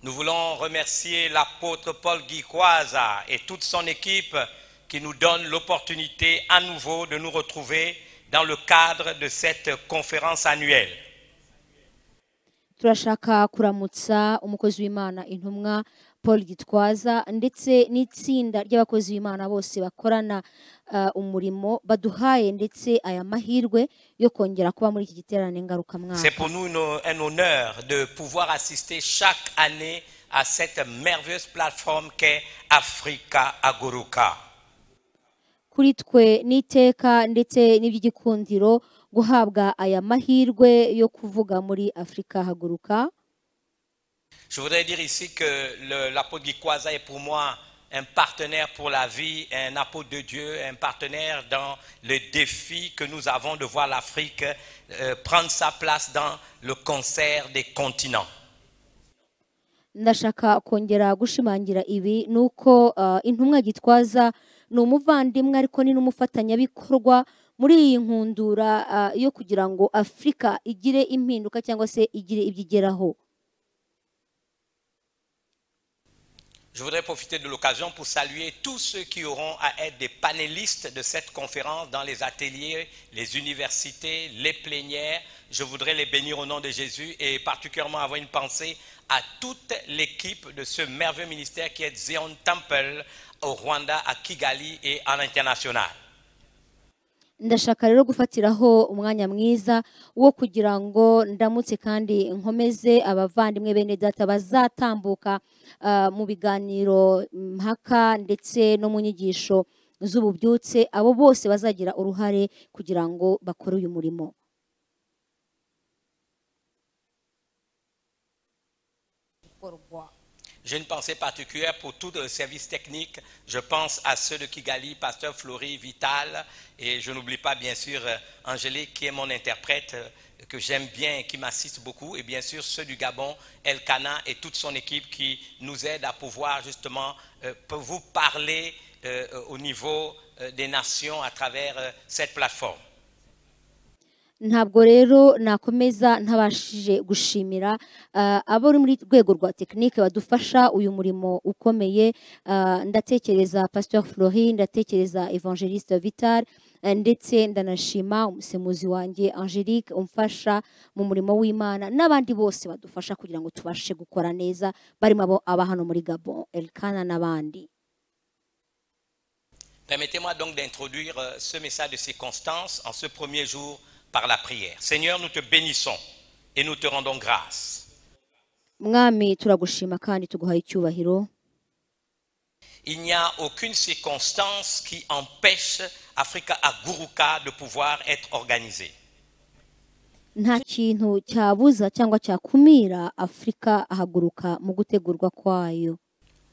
Nous voulons remercier l'apôtre Paul Guikoisa et toute son équipe qui nous donne l'opportunité à nouveau de nous retrouver dans le cadre de cette conférence annuelle. Turashaka kuramutsa umukozi w'Imana intumwa Paul Gitwaza ndetse n'itsinda ry'abakozi b'Imana bose bakorana umurimo baduhaye ndetse aya mahirwe yo kongera kuba muri iki giterane ngarukamwaka. C'est pour nous un honneur de pouvoir assister chaque année à cette merveilleuse plateforme qu'est Africa Haguruka. Kuri twe n'iteka ndetse n'iby'igikundiro guhabwa aya mahirwe yo kuvuga muri Africa Haguruka. Je voudrais dire ici que l'apôtre Guikoisa est pour moi un partenaire pour la vie, un apôtre de Dieu, un partenaire dans le défi que nous avons de voir l'Afrique prendre sa place dans le concert des continents. Ndashaka kongera gushimangira ibi nuko intumwa Gitwaza ni umuvandimwe ariko ni n'umufatanyabikorwa muri iyi nkundura yo kugira ngo Afrika igire impinduka cyangwa se igire ibyigeraho. Je voudrais profiter de l'occasion pour saluer tous ceux qui auront à être des panélistes de cette conférence dans les ateliers, les universités, les plénières. Je voudrais les bénir au nom de Jésus et particulièrement avoir une pensée à toute l'équipe de ce merveilleux ministère qui est Zion Temple au Rwanda, à Kigali et à l'international. Ndashaka rero gufatiraho umwanya mwiza wo kugira ngo ndamutse kandi nkomeze abavandimwe bene data bazatambuka mu biganiro mpaka ndetse no mu nyigisho z'ububyutse abo bose bazagira uruhare kugira ngo bakore uyu murimo. J'ai une pensée particulière pour tout le service technique. Je pense à ceux de Kigali, Pasteur Flory, Vital, et je n'oublie pas bien sûr Angélique qui est mon interprète, que j'aime bien et qui m'assiste beaucoup, et bien sûr ceux du Gabon, Elkana et toute son équipe qui nous aident à pouvoir justement vous parler au niveau des nations à travers cette plateforme. Ntabwo rero nakomeza ntabashije gushimira abo muri rwego rwa tekinike badufasha uyu murimo ukomeye. Ndatekereza Pasteur Flory, ndatekereza Evangeliste Vital ndetse ndanashima umusemuzi wanjye Angélique umfasha mu murimo w'Imana n'abandi bose badufasha kugira ngo tubashe gukora neza barimo aba hano muri Gabon, Elkana n'abandi. Permettez-moi donc d'introduire ce message de circonstance en ce premier jour par la prière. Seigneur, nous te bénissons et nous te rendons grâce. Mwami turagushima kandi tuguhaye icyubahiro. Il n'y a aucune circonstance qui empêche Africa Haguruka de pouvoir être organisée. Nta kintu cyabuza cyangwa cyakumira Afrika Haguruka mu gutegurwa kwayo.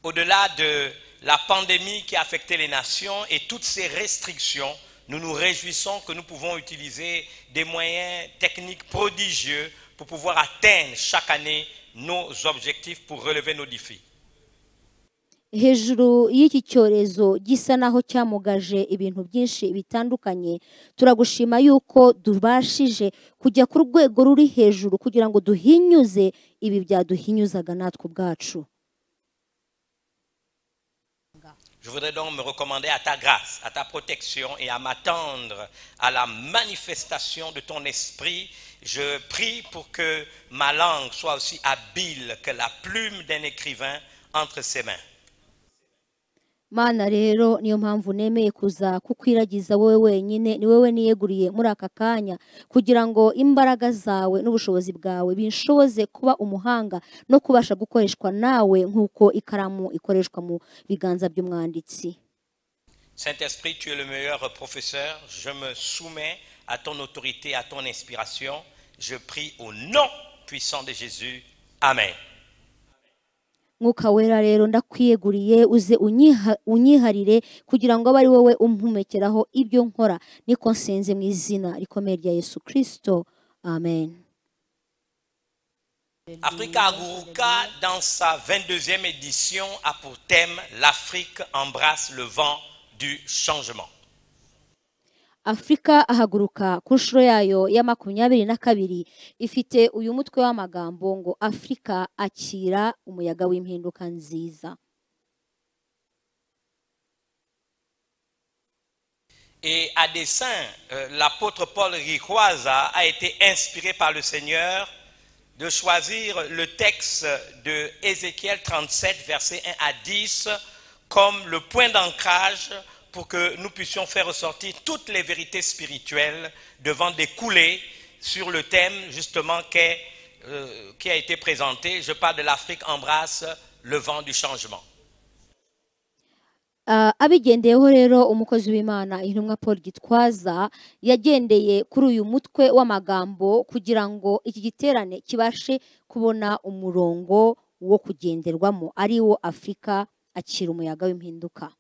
Au-delà de la pandémie qui a affecté les nations et toutes ces restrictions, nous nous réjouissons que nous pouvons utiliser des moyens techniques prodigieux pour pouvoir atteindre chaque année nos objectifs pour relever nos défis. Hejuru y'iki cyorezo gisa naho cyamugaje ibintu byinshi bitandukanye, turagushima yuko dubashije kujya ku rwego ruri hejuru kugira ngo duhinyuze ibi byaduhinyuzaga natwe ubwacu. Je voudrais donc me recommander à ta grâce, à ta protection et à m'attendre à la manifestation de ton esprit. Je prie pour que ma langue soit aussi habile que la plume d'un écrivain entre ses mains. Mana rero niyo mpamvu nemeye kuza kukwiragiza wowe wenyine, ni wowe niyeguriye muri aka kanya kugira ngo imbaraga zawe n'ubushobozi bwawe binshoboze kuba umuhanga no kubasha gukoreshwa nawe nk'uko ikaramu ikoreshwa mu biganza by'umwanditsi. Saint-Esprit, tu es le meilleur professeur. Je me soumets à ton autorité, à ton inspiration. Je prie au nom puissant de Jésus. Amen. Mwuka wera rero ndakwiyeguriye uze unyiharire kugira ngo abari wowe umpumekeraho ibyo nkora, niko nsenze mu izina rikomeye rya Yesu Kristo. Amen. Africa Haguruka, dans sa 22e édition, a pour thème « L'Afrique embrasse le vent du changement ». afurika ahaguruka ku nshuro yayo ya 22 ifite uyu mutwe w'amagambo ngo afurika akira umuyaga w'impinduka nziza. Et à dessein, l'apôtre Paul Ricoisa a été inspiré par le Seigneur de choisir le texte de Ézéchiel 37, versets 1 à 10, comme le point d'ancrage pour que nous puissions faire ressortir toutes les vérités spirituelles devant découler sur le thème justement qui a été présenté. Je parle de l'Afrique embrasse le vent du changement. Abigendeyeho rero umukozi w'Imana intumwa Paul Gitwaza yagendeye kuri uyu mutwe w'amagambo kugira ngo iki giterane kibashe kubona umurongo wo kugenderwamo ari wo Afurika akira umuyaga w'impinduka.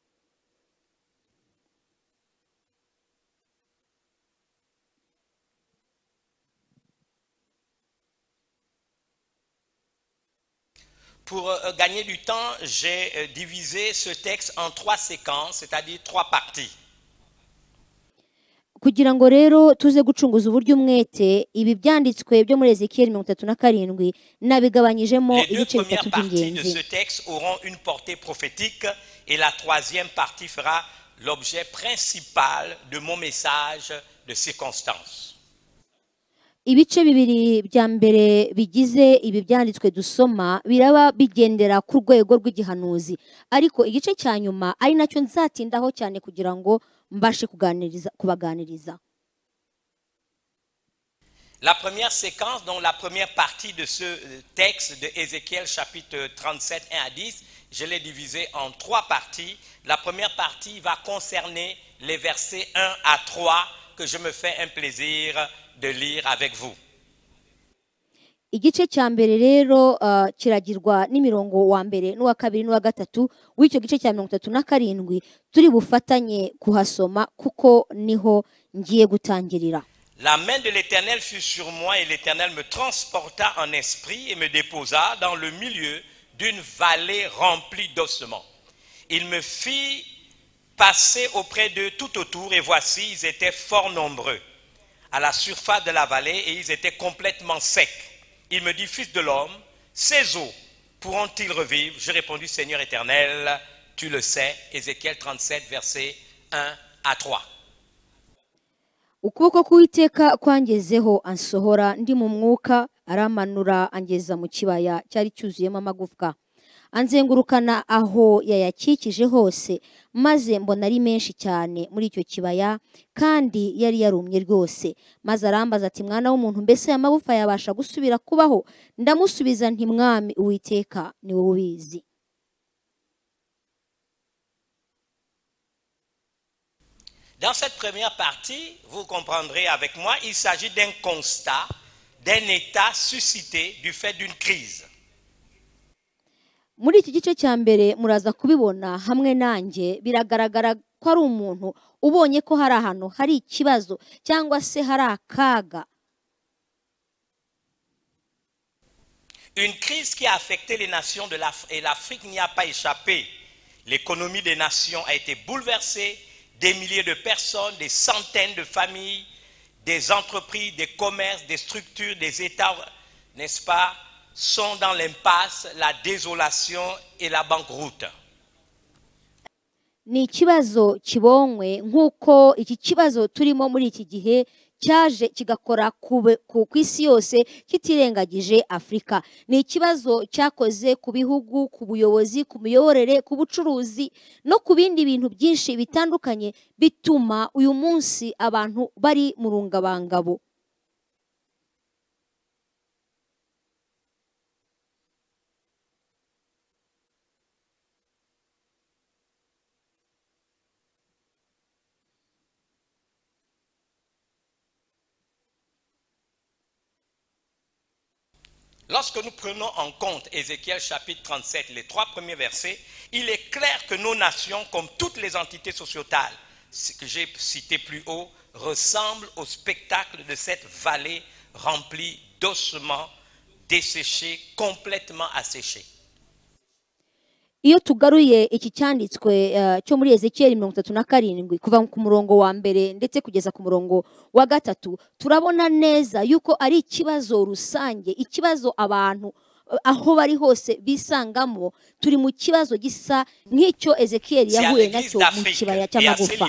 Pour gagner du temps, j'ai divisé ce texte en 3 séquences, c'est-à-dire 3 parties. Kugira ngo rero tuze gucunguza uburyo umwete ibi byanditswe byo muri Ezekiel 37 nabigabanyijemo ibice bitatu by'ingenzi. Les 2 premières parties de ce texte auront une portée prophétique et la 3e partie fera l'objet principal de mon message de circonstance. Ibice bibiri bya mbere bigize ibi byanditswe dusoma biraba bigendera ku rwego rw'igihanuzi, ariko igice cya nyuma ari nacyo nzatindaho cyane kugira ngo mbashe kubaganiriza. La première séquence, donc la première partie de ce texte de Ézéchiel chapitre 37, 1 à 10, je l'ai divisé en 3 parties. La première partie va concerner les versets 1 à 3 que je me fais un plaisir de lire avec vous. Igice cya mbere rero kiragirwa n'imirongo wa mbere n'uwa kabiri n'uwa gatatu w'icyo gice cya 37 turi bufatanye kuhasoma kuko niho ngiye gutangirira. La main de l'Éternel fut sur moi et l'Éternel me transporta en esprit et me déposa dans le milieu d'une vallée remplie d'ossements. Il me fit passer auprès d'eux tout autour et voici, ils étaient fort nombreux à la surface de la vallée et ils étaient complètement secs. Il me dit, fils de l'homme, ces eaux pourront-ils revivre? Je répondis, Seigneur éternel, tu le sais. Ézéchiel 37, versets 1 à 3. Ukuboko k'Uwiteka kwangezeho ansohora ndi mu mwuka aramanura angeza mu kibaya cyari cyuzuyemo amagufwa. Anzengurukana aho yayakikije hose maze mbona ari menshi cyane muri icyo kibaya kandi yari yarumye rwose. Maze arambaza ati mwana w'umuntu, mbese aya magufa yabasha gusubira kubaho? Ndamusubiza nti mwami Uwiteka ni wowe ubizi. Dans cette première partie, vous comprendrez avec moi, il s'agit d'un constat, d'un état suscité du fait d'une crise. Muri iki gice cya mbere muraza kubibona hamwe nanjye, biragaragara ko ari umuntu ubonye ko hari ahantu hari ikibazo cyangwa se hari akaga. Une crise qui a affecté les nations de l'Afrique et l'Afrique n'y a pas échappé. L'économie des nations a été bouleversée, des milliers de personnes, des centaines de familles, des entreprises, des commerces, des structures, des États, n'est-ce pas, sont dans l'impasse, la désolation et la banqueroute. Ni ikibazo kibonywe nk'uko iki kibazo turimo muri iki gihe cyaje kigakora ku isi yose kitirengagije Afurika. Ni ikibazo cyakoze ku bihugu, ku buyobozi, ku miyoborere, ku bucuruzi no ku bindi bintu byinshi bitandukanye bituma uyu munsi abantu bari mu rungabangabo. Lorsque nous prenons en compte Ézéchiel chapitre 37, les 3 premiers versets, il est clair que nos nations, comme toutes les entités sociétales que j'ai citées plus haut, ressemblent au spectacle de cette vallée remplie d'ossements desséchés, complètement asséchés. iyo tugaruye iki cyanditswe cyo muri Ezekiyeli 37 kuva ku murongo wa mbere ndetse kugeza ku murongo wa gatatu, turabona neza yuko ari ikibazo rusange, ikibazo abantu aho bari hose bisangamo. Turi mu kibazo gisa nk'icyo Ezekiyeli yahuye nacyo mu kibaya cy'amagufa,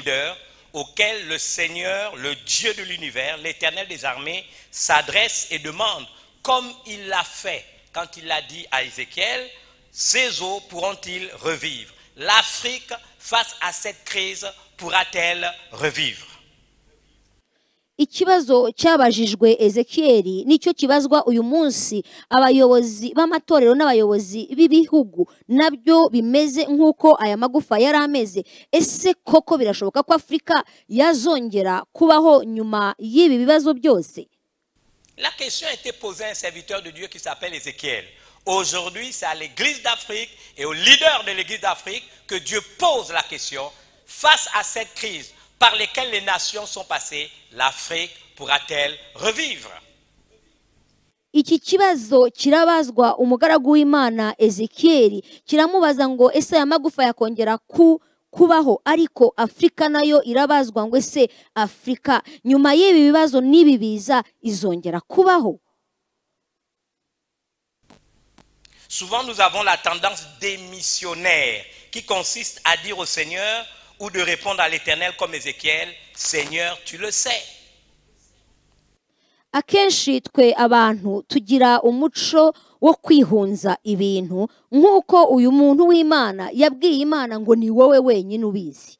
auquel le Seigneur, le Dieu de l'univers, l'Éternel des armées, s'adresse et demande, comme il l'a fait quand il a dit à Ézéchiel, ces eaux pourront-ils revivre? L'Afrique, face à cette crise, pourra-t-elle revivre? Ikibazo cyabajijwe Ezekiyeli nicyo kibazwa uyu munsi abayobozi b'amatorero n'abayobozi b'ibihugu, nabyo bimeze nk'uko aya magufa yari ameze. Ese koko birashoboka ko Afrika yazongera kubaho nyuma y'ibi bibazo byose? La question a été posée à un serviteur de Dieu qui s'appelle Ézéchiel. Aujourd'hui, c'est à l'église d'Afrique et aux leaders de l'église d'Afrique que Dieu pose la question. Face à cette crise par laquelle les nations sont passées, l'Afrique pourra-t-elle revivre? Iki kibazo kirabazwa umugaragu w'Imana Ezekiyeli, kiramubaza ngo ese aya magufa yakongera kubaho? Ariko Afrika nayo irabazwa ngo ese Afrika nyuma y'ibi bibazo n'ibi biza izongera kubaho? Souvent, nous avons la tendance démissionnaire qui consiste à dire au Seigneur ou de répondre à l'Éternel comme Ézéchiel, Seigneur, tu le sais. Akenshi twe abantu tugira umuco wo kwihunza ibintu, nk'uko uyu muntu w'Imana yabwiye Imana ngo ni wowe wenyine ubizi.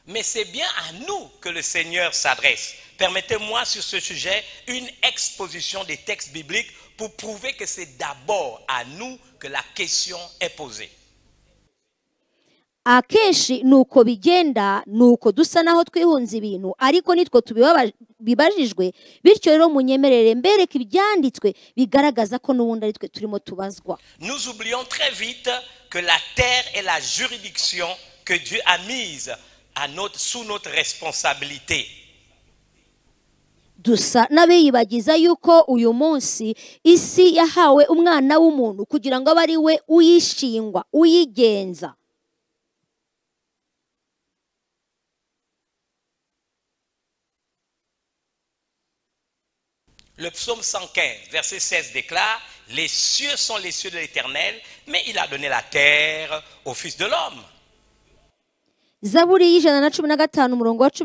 Mais c'est bien à nous que le Seigneur s'adresse. Permettez-moi sur ce sujet une exposition des textes bibliques pour prouver que c'est d'abord à nous que la question est posée. Akenshi nuko bigenda, nuko dusa naho twihunza ibintu, ariko nitwo tubibajijwe. Bityo rero munyemerere mbereke ibyanditswe bigaragaza ko n'ubundi ari twe turimo tubazwa. Nous oublions très vite que la terre est la juridiction que Dieu a mise sous notre responsabilité. Dusa n'abiyibagiza yuko uyu munsi isi yahawe umwana w'umuntu kugira ngo abe ari we uyishingwa, uyigenza. Le psaume 115, verset 16 déclare, les cieux sont les cieux de l'Éternel, mais il a donné la terre au Fils de l'homme. Zaburi y'ijana na 15 umurongo wa 15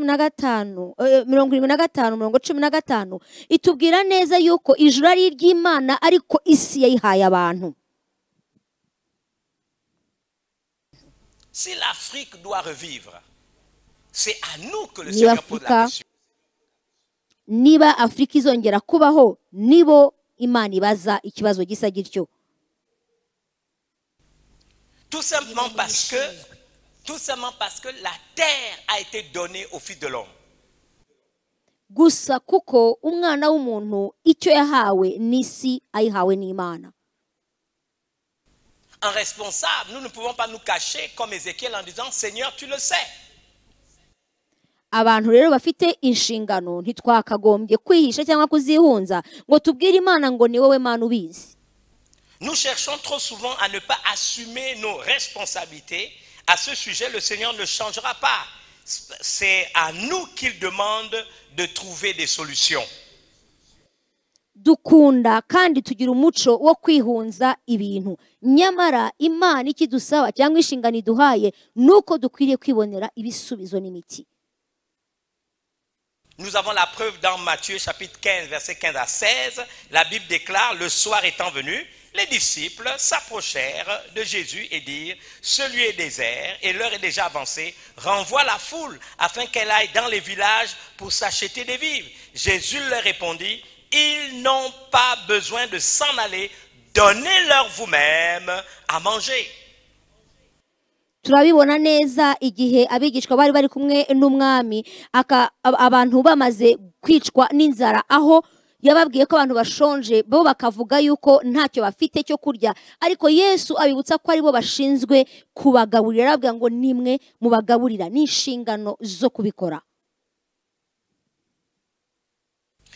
75 umurongo 15 itubwira neza yuko ijuru ari iry'Imana ariko isi yayihaye abantu. Si l'Afrique doit revivre, c'est à nous que le Seigneur pose la question. Niba Afrika izongera kubaho, nibo Imana ibaza ikibazo gisa gityo. Tout simplement parce que la terre a été donnée au Fils de l'homme. Gusa kuko umwana w'umuntu icyo yahawe n'isi ayihawe n'Imana. En responsable, nous ne pouvons pas nous cacher comme Ézéchiel en disant Seigneur, tu le sais. Abantu rero bafite inshingano ntitwakagombye kwihisha cyangwa kuzihunza ngo tubwire Imana ngo ni wowe Mana ubizi. Nous cherchons trop souvent à ne pas assumer nos responsabilités. À ce sujet, le Seigneur ne changera pas. C'est à nous qu'il demande de trouver des solutions. Dukunda kandi tugira umuco wo kwihunza ibintu, nyamara Imana ikidusaba cyangwa inshingano iduhaye nuko dukwiriye kwibonera ibisubizo n'imiti. Nous avons la preuve dans Matthieu chapitre 15, versets 15 à 16. La Bible déclare, le soir étant venu, les disciples s'approchèrent de Jésus et dirent, ce lieu est désert et l'heure est déjà avancée, renvoie la foule afin qu'elle aille dans les villages pour s'acheter des vivres. Jésus leur répondit, ils n'ont pas besoin de s'en aller, donnez-leur vous-même à manger. Turabibona neza igihe abigishwa bari bari kumwe n'umwami abantu bamaze kwicwa n'inzara, aho yababwiye ko abantu bashonje bo bakavuga yuko ntacyo bafite cyo kurya, ariko Yesu abibutsa ko aribo bashinzwe kubagaburira, arabwira ngo nimwe mubagaburira, n'inshingano zo kubikora.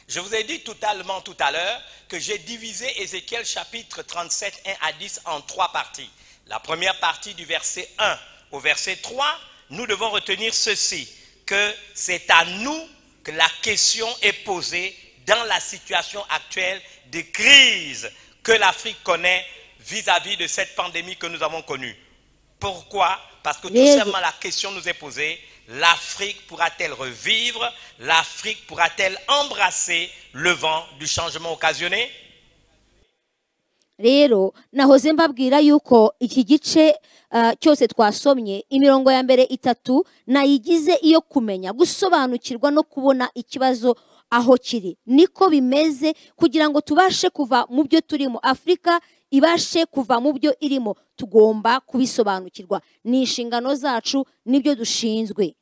Je vous ai dit totalement tout à l'heure que j'ai divisé Ézéchiel chapitre 37, 1 à 10 en 3 parties. La première partie du verset 1 au verset 3, nous devons retenir ceci, que c'est à nous que la question est posée dans la situation actuelle de crise que l'Afrique connaît vis-à-vis de cette pandémie que nous avons connue. Pourquoi? Parce que tout simplement la question nous est posée, l'Afrique pourra-t-elle revivre? L'Afrique pourra-t-elle embrasser le vent du changement occasionné? rero nahoze mbabwira yuko iki gice cyose twasomye imirongo ya mbere itatu nayigize iyo kumenya gusobanukirwa no kubona ikibazo aho kiri niko bimeze kugira ngo tubashe kuva mu byo turimo Afrika ibashe kuva mu byo irimo tugomba kubisobanukirwa ni inshingano zacu nibyo dushinzwe.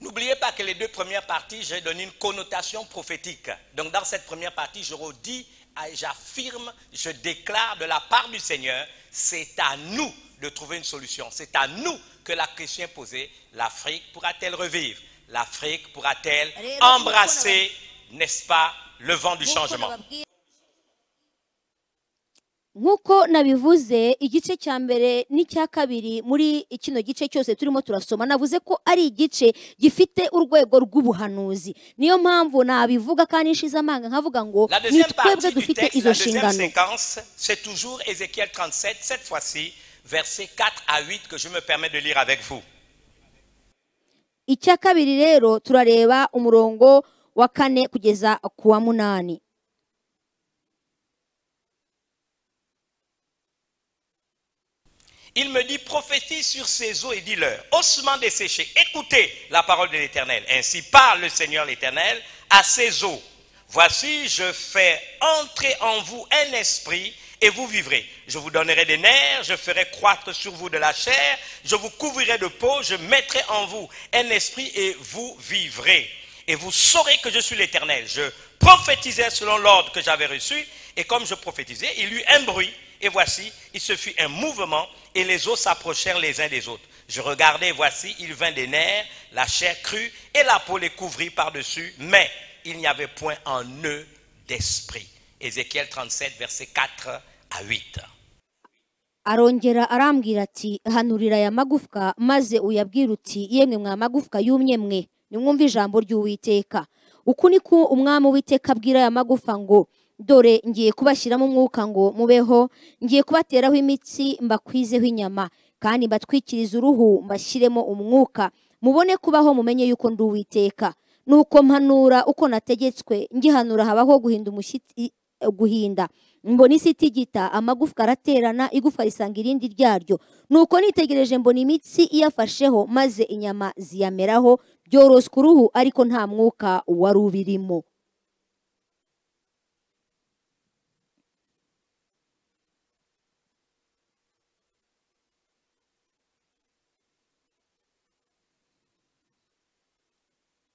N'oubliez pas que les deux premières parties, j'ai donné une connotation prophétique. Donc dans cette première partie, je redis, j'affirme, je déclare de la part du Seigneur, c'est à nous de trouver une solution. C'est à nous que la question est posée. L'Afrique pourra-t-elle revivre? L'Afrique pourra-t-elle embrasser, n'est-ce pas, le vent du changement? Nkuko nabivuze igice cya mbere n'icya kabiri muri kino gice cyose turimo turasoma navuze ko ari igice gifite urwego rw'ubuhanuzi niyo mpamvu nabivuga kandi nshize amanga nkavuga ngo ni twebwe dufite izo nshingano. C'est toujours Ézéchiel 37 cette fois-ci versets 4 à 8 que je me permets de lire avec vous. Icya kabiri rero turareba umurongo wa 4 kugeza ku wa 8. Il me dit, prophétise sur ces eaux et dis-leur, ossements desséchés, écoutez la parole de l'Éternel. Ainsi parle le Seigneur l'Éternel à ces eaux. Voici, je fais entrer en vous un esprit et vous vivrez. Je vous donnerai des nerfs, je ferai croître sur vous de la chair, je vous couvrirai de peau, je mettrai en vous un esprit et vous vivrez. Et vous saurez que je suis l'Éternel. Je prophétisais selon l'ordre que j'avais reçu et comme je prophétisais, il y eut un bruit. Et voici, il se fit un mouvement et les os s'approchèrent les uns des autres. Je regardais, voici, il vint des nerfs, la chair crue et la peau les couvrit par-dessus, mais il n'y avait point en eux d'esprit. Ézéchiel 37, versets 4 à 8. Arongera arambwira ati hanurira aya magufwa maze uyabwira uti yemwe mwa magufwa yumye mwe nimwumve ijambo ry'Uwiteka. Uku niko umwami w'Uwiteka abwira aya magufwa ngo dore ngiye kubashyiramo umwuka ngo mubeho, ngiye kubateraho imitsi mbakwizeho inyama kandi mbatwikiriza uruhu mbashyiremo umwuka mubone kubaho mumenye yuko ndi Uwiteka. Nuko mpanura uko nategetswe ngihanura habaho guhinda umushyitsi guhinda mbona isi itigita amagufwa araterana igufwa risanga irindi ryaryo. Nuko nitegereje mbona imitsi iyafasheho maze inyama ziyameraho byoroswa uruhu ariko nta mwuka wari ubirimo.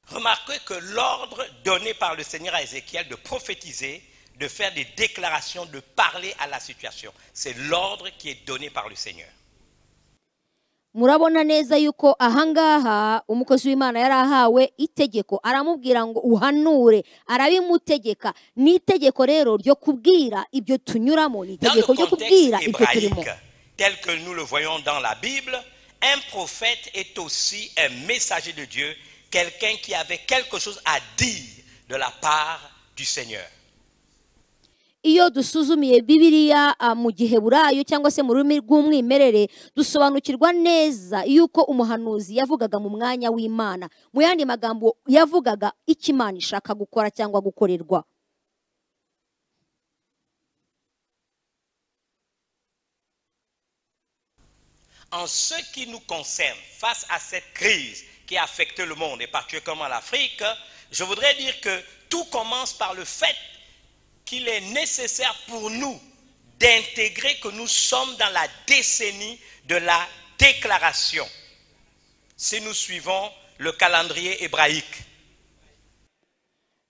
Remarquez que l'ordre donné par le Seigneur à Ézéchiel de prophétiser, de faire des déclarations, de parler à la situation, c'est l'ordre qui est donné par le Seigneur. Murabona neza yuko ahangaha umukozi w'Imana yarahawe itegeko aramubwira ngo uhanure arabimutegeka ni itegeko rero ryo kubwira ibyo tunyuramo ni itegeko ryo kubwira ibyo turimo. Tel que nous le voyons dans la Bible, un prophète est aussi un messager de Dieu, quelqu'un qui avait quelque chose à dire de la part du Seigneur. Iyo dusuzumiye Bibiliya mu Giheburayo cyangwa se mu rurimi rw'umwimerere dusobanukirwa neza yuko umuhanuzi yavugaga mu mwanya w'Imana, mu yandi magambo yavugaga icyo Imana ishaka gukora cyangwa gukorerwa. En ce qui nous concerne, face à cette crise qui a affecté le monde et particulièrement l'Afrique, je voudrais dire que tout commence par le fait qu'il est nécessaire pour nous d'intégrer que nous sommes dans la décennie de la déclaration, si nous suivons le calendrier hébraïque.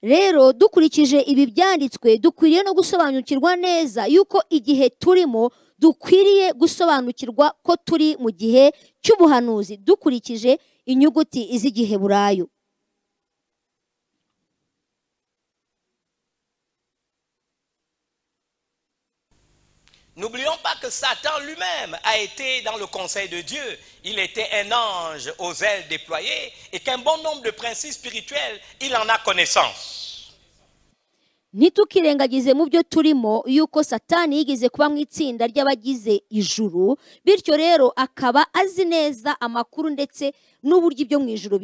Rero dukurikije ibi byanditswe dukwiriye no gusobanukirwa neza yuko igihe turimo dukwiriye gusobanukirwa ko turi mu gihe cy'ubuhanuzi dukurikije inyuguti z'igiheburayo. N'oublions pas que Satan lui-même a été dans le conseil de Dieu. Il était un ange aux ailes déployées et qu'un bon nombre de principes spirituels, il en a connaissance. Ntitukirengagize mu byo turimo yuko Satani yigeze kuba mu itsinda ry'abagize ijuru, bityo rero akaba azi neza amakuru ndetse n'uburyo ibyo mu ijuru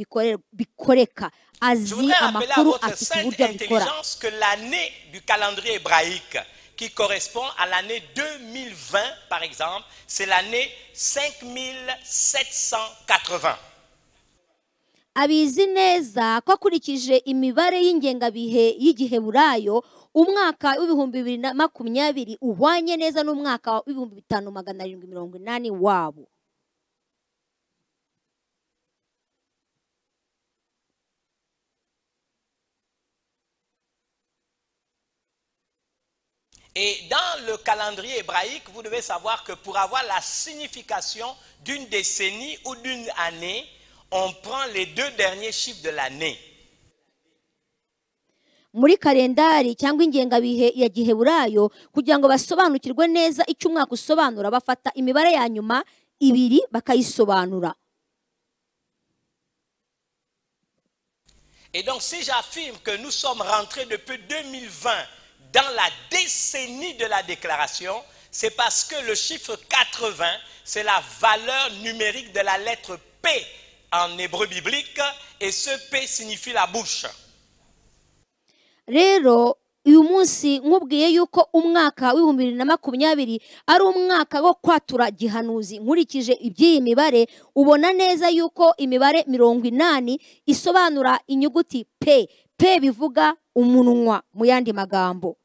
bikoreka. Azi amakuru afite uburyo abikora. Que l'année du calendrier hébraïque qui correspond à l'année 2020, par exemple, c'est l'année 5780. Abizi neza ko akurikije imibare y'ingengabihe y'igiheburayo umwaka w'ibihumbi 2020 uhwanye neza n'umwaka wa 5780 wabo. Et dans le calendrier hébraïque, vous devez savoir que pour avoir la signification d'une décennie ou d'une année, on prend les 2 derniers chiffres de l'année. Muri kalendari cyangwa ingengabihe ya giheburayo kugira ngo basobanukirwe neza icyo umwaka usobanura bafata imibare ya nyuma 2 bakayisobanura. Et donc si j'affirme que nous sommes rentrés depuis 2020 dans la décennie de la déclaration, c'est parce que le chiffre 80, c'est la valeur numérique de la lettre P en hébreu biblique, et ce P signifie la bouche. Rero uyu munsi nkubwiye yuko umwaka w'ibihumbi 2020 ari umwaka wo kwatura gihanuzi. Nkurikije iby'iyi mibare ubona neza yuko imibare 80 isobanura inyuguti P. P bivuga umunwa mu yandi magambo.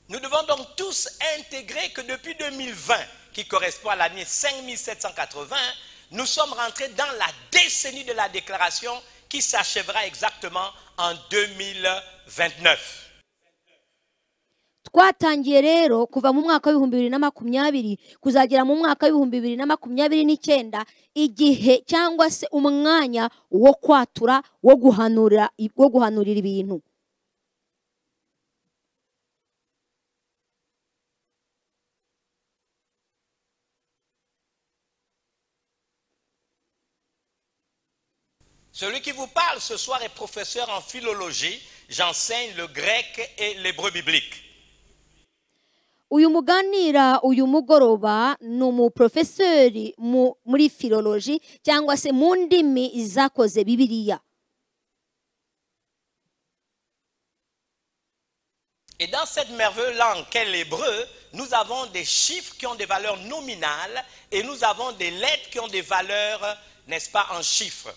Nous devons donc tous intégrer que depuis 2020, qui correspond à l'année 5780, nous sommes rentrés dans la décennie de la déclaration qui s'achèvera exactement en 2029. Twatangiye rero kuva mu mwaka w'ibihumbi 2020 kuzagera mu mwaka w'ibihumbi 2029 igihe cyangwa se umwanya wo kwatura wo guhanurira ibintu. Celui qui vous parle ce soir est professeur en philologie. J'enseigne le grec et l'hébreu biblique. Uyu muganira uyu mugoroba ni umuprofeseri muri philologie cyangwa se mu ndimi zakoze Bibiliya. Et dans cette merveilleuse langue qu'est l'hébreu, nous avons des chiffres qui ont des valeurs nominales et nous avons des lettres qui ont des valeurs, n'est-ce pas, en chiffres.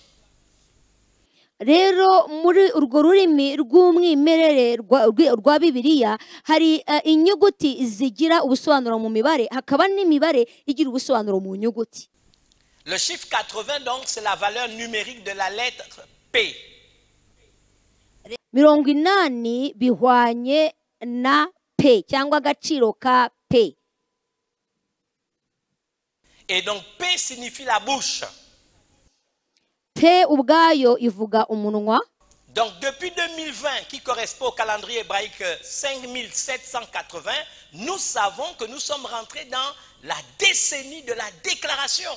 Rero muri urwo rurimi rw'umwimerere rwa Bibiliya hari inyuguti zigira ubusobanuro mu mibare, hakaba n'imibare igira ubusobanuro mu nyuguti. Le chiffre 80 donc c'est la valeur numérique de la lettre P. 80 bihwanye na P cyangwa agaciro ka P. Et donc P signifie la bouche. P ubwayo ivuga umunwa. Donc depuis 2020 qui correspond au calendrier hébraïque 5780, nous savons que nous sommes rentrés dans la décennie de la déclaration.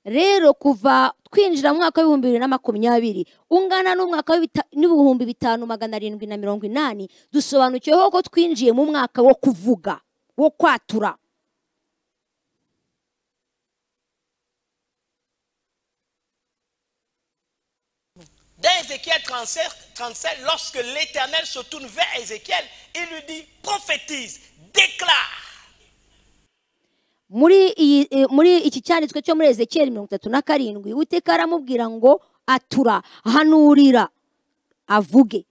Rero kuva twinjira mu mwaka w'ibihumbi 2020 ungana n'umwaka w'ibihumbi 5780 dusobanukiyeho ko twinjiye mu mwaka wo kuvuga wo kwatura. Dans Ézéchiel 37, lorsque l'Éternel se tourne vers Ézéchiel, il lui dit prophétise, déclare. Muri iki cyanditswe cyo muri Ezekiel 37 Uwiteka aramubwira ngo atura hanurira avuge.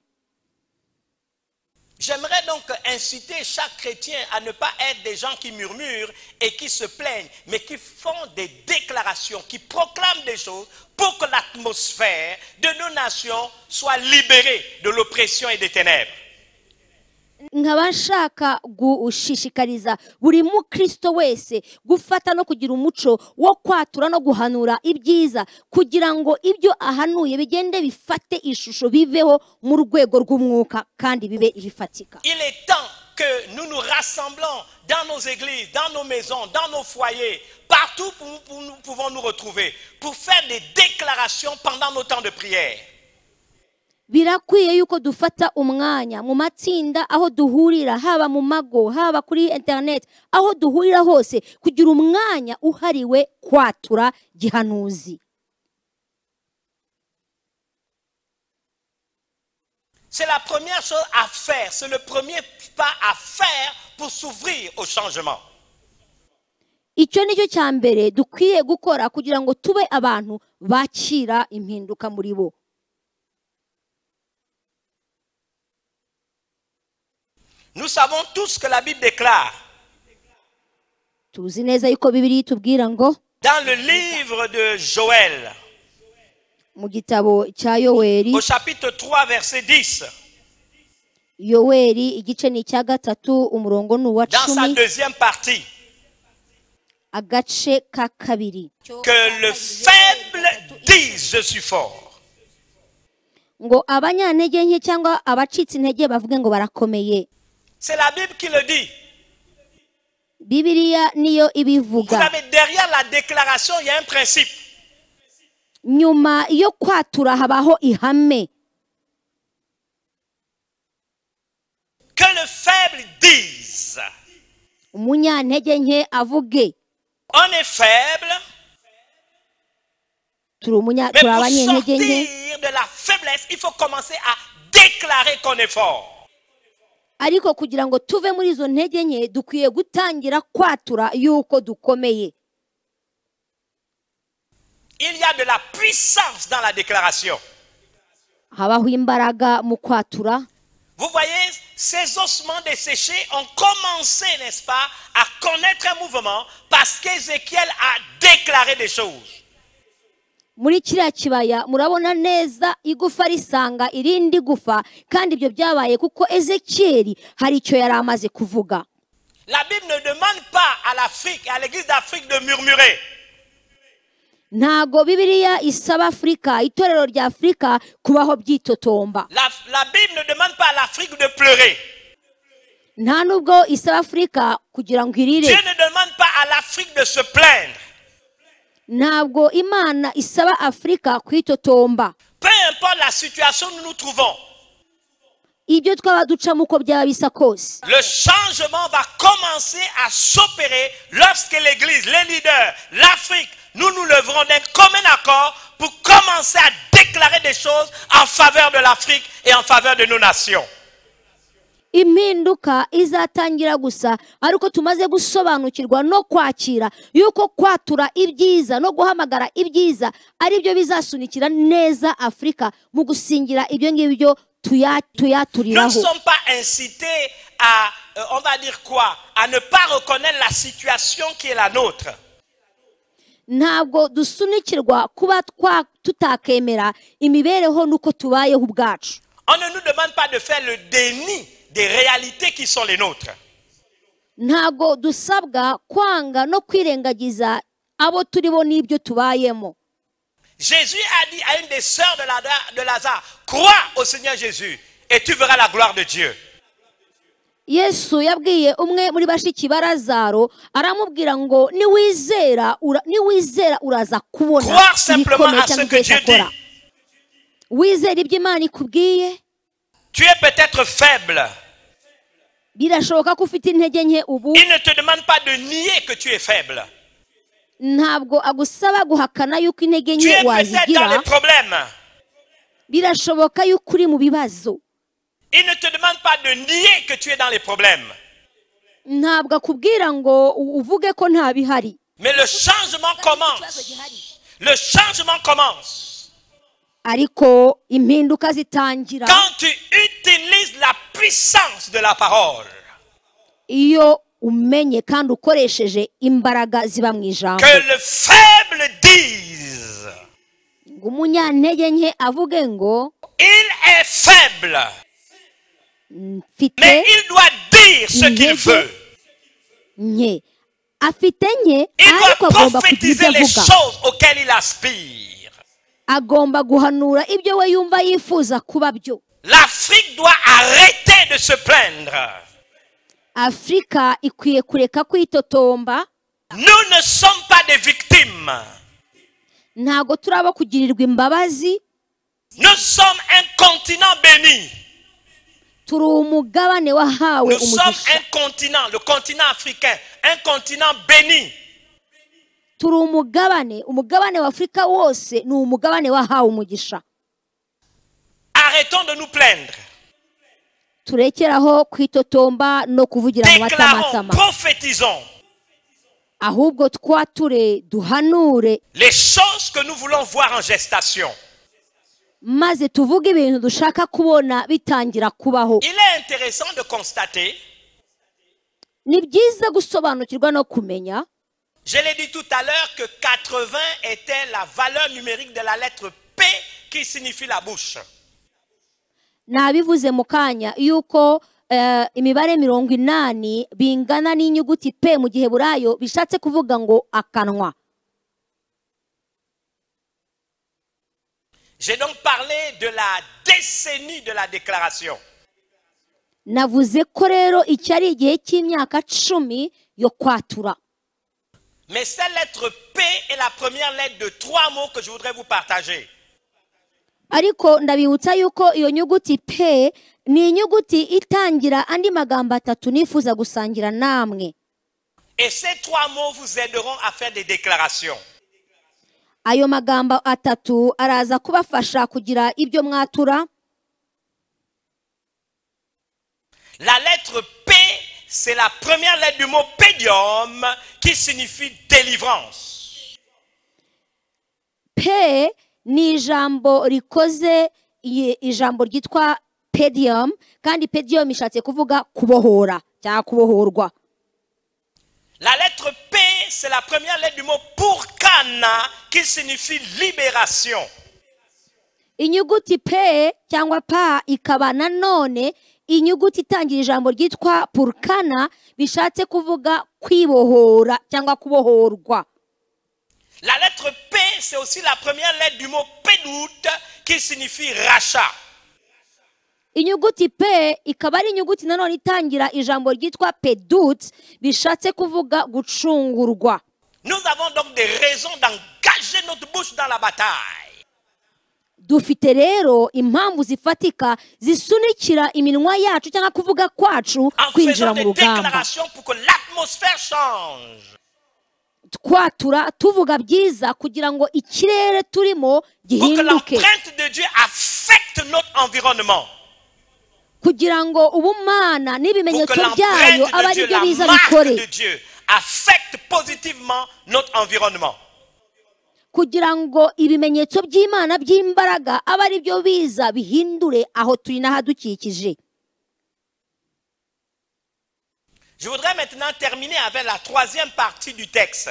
J'aimerais donc inciter chaque chrétien à ne pas être des gens qui murmurent et qui se plaignent, mais qui font des déclarations, qui proclament des choses pour que l'atmosphère de nos nations soit libérée de l'oppression et des ténèbres. nkaba nshaka gushishikariza buri mukristo wese gufata no kugira umuco wo kwatura no guhanura ibyiza kugira ngo ibyo ahanuye bigende bifate ishusho biveho mu rwego rw'umwuka kandi bibe ibifatika. Il est temps que nous nous rassemblons dans nos églises, dans nos maisons, dans nos foyers, partout où nous pouvons nous retrouver, pour faire des déclarations pendant nos temps de prière. Birakwiye yuko dufata umwanya mu matsinda aho duhurira, haba mu mago, haba kuri internet, aho duhurira hose, kugira umwanya uhariwe kwatura gihanuzi. C'est la première chose à faire, c'est le premier pas à faire pour s'ouvrir au changement. Icyo nicyo cya mbere dukwiye gukora kugira ngo tube abantu bakira impinduka muri bo. Nous savons tous que la Bible déclare Tuzi neza yuko Bibiliya itubwira ngo dans le livre de Joël, mu gitabo cya Yoweri, au chapitre 3, verset 10, Yoweri igice ni cya gatatu umurongo ni uwa dans sa 10, deuxième partie, agace ka kabiri, que le faible dise je suis fort. ngo abanyantege nke cyangwa abacitse intege bavuge ngo barakomeye. C'est la Bible qui le dit. Bibiliya niyo Vous ibivuga. savez, derrière la déclaration, il y a un principe. Nyuma yo kwatura habaho ihame. Que le faible dise. Umunyantege nke avuge. On est faible, Turi mais pour abanyantege nke. sortir de la faiblesse, il faut commencer à déclarer qu'on est fort. Ariko kugira ngo tuve muri izo ntege nke dukwiye gutangira kwatura yuko dukomeye. Il y a de la puissance dans la déclaration. Habaho imbaraga mu kwatura. Vous voyez, ces ossements desséchés ont commencé, n'est-ce pas, à connaître un mouvement parce qu'Ézéchiel a déclaré des choses. Muri kiriya kibaya murabona neza igufa risanga irindi gufa, kandi ibyo byabaye kuko Ezekiyeli hari icyo yari amaze kuvuga. La Bible ne demande pas à l'Afrique, à l'église d'Afrique de murmurer. Ntago Bibiliya isaba Afurika, itorero rya Afurika kubaho byitotomba. La Bible ne demande pas à l'Afrique de pleurer. Nta nubwo isaba Afurika kugira ngo irire. Dieu ne demande pas à l'Afrique de se plaindre. Ntabwo Imana isaba Afurika kwitotomba. Peu importe la situation où nous nous trouvons, Ibyo twaba ducamo uko byaba bisa kose. le changement va commencer à s'opérer lorsque l'Église, les leaders, l'Afrique, nous nous lèverons d'un commun accord pour commencer à déclarer des choses en faveur de l'Afrique et en faveur de nos nations. Impinduka izatangira gusa ariko tumaze gusobanukirwa no kwakira yuko kwatura ibyiza no guhamagara ibyiza ari byo bizasunikira neza Afurika mu gusingira ibyo ngibyo Nous ne tuyaturiraho. sommes pas incités à, on va dire quoi, à ne pas reconnaître la situation qui est la nôtre. Ntabwo dusunikirwa kuba tutakemera imibereho nuko tubayeho ubwacu. On ne nous demande pas de faire le déni des réalités qui sont les nôtres. Ntabwo dusabwa kwanga no kwirengagiza abo turibo n'ibyo tubayemo. Jésus a dit à une des sœurs de Lazare, crois au Seigneur Jésus et tu verras la gloire de Dieu. Yesu yabwiye umwe muri bashiki ba Lazaro, aramubwira ngo niwizera uraza kubona Croire simplement à ce que Dieu dit. Wizera ibyo Imana ikubwiye. Tu es peut-être faible. Birashoboka ko ufite intege nke ubu. Il ne te demande pas de nier que tu es faible. Ntabwo agusaba guhakana yuko intege Tu nke es peut-être dans wazigira. les problèmes. Birashoboka yuko uri mu bibazo. Il ne te demande pas de nier que tu es dans les problèmes. Ntabwo akubwira ngo uvuge ko nta bihari. Mais le changement commence. Le changement commence. Ariko impinduka zitangira Quand tu utilises la puissance de la parole. iyo umenye kandi ukoresheje imbaraga ziba mu ijambo. Que le faible dise. Ngo umunyantege nke avuge ngo Il est faible. mfite Mais il doit dire ce qu'il veut. nke afite nke Il ariko doit agomba kugira ibyo prophétiser les avuga choses auxquelles il aspire. agomba guhanura ibyo we yumva yifuza kuba byo L'Afrique doit arrêter de se plaindre. afurika ikwiye kureka kwitotomba Nous ne sommes pas des victimes. ntago turaba kugirirwa imbabazi Nous sommes un continent béni. turi umugabane wahawe Nous sommes umugisha un continent, le continent africain, un continent béni. turi umugabane wa afurika wose ni umugabane wahawe umugisha Arrêtons de nous plaindre. turekeraho kwitotomba no kuvugira mu Déclarons, matamatama prophétisons ahubwo twature duhanure les choses que nous voulons voir en gestation. maze tuvuge ibintu dushaka kubona bitangira kubaho Il est intéressant de constater, ni byiza gusobanukirwa no kumenya je l'ai dit tout à l'heure, que 80 était la valeur numérique de la lettre P qui signifie la bouche. nabivuze mu kanya yuko imibare 80 bingana n'inyuguti P mu giheburayo bishatse kuvuga ngo akanwa J'ai donc parlé de la décennie de la déclaration. navuze ko rero iki ari igihe cy'imyaka 10 yo kwatura Mais cette lettre P est la première lettre de 3 mots que je voudrais vous partager. ariko ndabibutsa yuko iyo nyuguti P ni inyuguti itangira andi magambo 3 nifuza gusangira namwe Et ces 3 mots vous aideront à faire des déclarations. ayo magambo 3 araza kubafasha kugira ibyo mwatura La lettre P, c'est la première lettre du mot pédium qui signifie délivrance. P ni ijambo rikoze ijambo ryitwa pedium kandi pedium ishatse kuvuga kubohora cyangwa kubohorwa La lettre P, c'est la première lettre du mot purkana qui signifie libération. inyuguti P cyangwa pa ikaba nanone inyuguti itangira ijambo ryitwa purkana bishatse kuvuga kwibohora cyangwa kubohorwa La lettre P, c'est aussi la première lettre du mot pédoute qui signifie rachat. inyuguti P ikaba ari inyuguti nanone itangira ijambo ryitwa pedut bishatse kuvuga gucungurwa Nous avons donc des raisons d'engager notre bouche dans la bataille. dufite rero impamvu zifatika zisunikira iminwa yacu cyangwa kuvuga kwacu En kwinjira faisant mu des rugamba déclarations pour que l'atmosphère change. twatura tuvuga byiza kugira ngo ikirere turimo Pour que gihinduke l'empreinte de Dieu affecte notre environnement. kugira ngo ubumana Pour n'ibimenyetso que byayo l'empreinte aba de Dieu, ari byo la biza marque bikore de Dieu, affecte positivement notre environnement. kugira ngo ibimenyetso by'Imana by'imbaraga aba ari byo biza bihindure aho turi n'ahadukikije Je voudrais maintenant terminer avec la 3e partie du texte.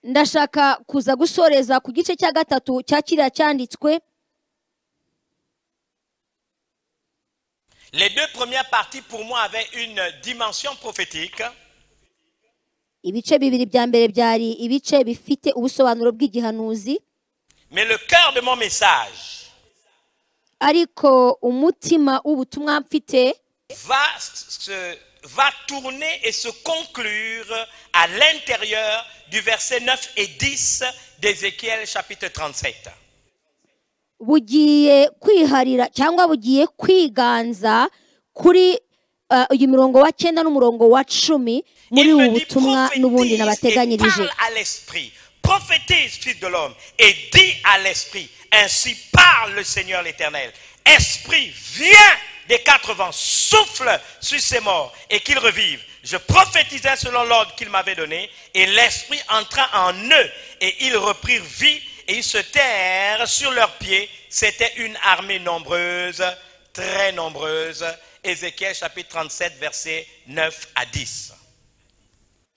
ndashaka kuza gusoreza ku gice cya 3 cya kiriya cyanditswe Les 2 premières parties pour moi avaient une dimension prophétique. ibice bibiri bya mbere byari ibice bifite ubusobanuro bw'igihanuzi Mais le cœur de mon message ariko umutima w'ubutumwa mfite va tourner et se conclure à l'intérieur du verset 9 et 10 d'Ézéchiel chapitre 37. bugiye kwiharira cyangwa bugiye kwiganza kuri uyu murongo wa 9 n'umurongo wa 10 muri ubu butumwa n'ubundi nabateganyirije. Parle à l'esprit, prophétise, fils de l'homme, et dis à l'esprit, ainsi parle le Seigneur l'Éternel. Esprit, viens des 4 vents, souffle sur ces morts et qu'ils revivent. Je prophétisais selon l'ordre qu'il m'avait donné, et l'esprit entra en eux, et ils reprirent vie, et ils se terrent sur leurs pieds. C'était une armée nombreuse, très nombreuse. Ézéchiel chapitre 37, versets 9 à 10.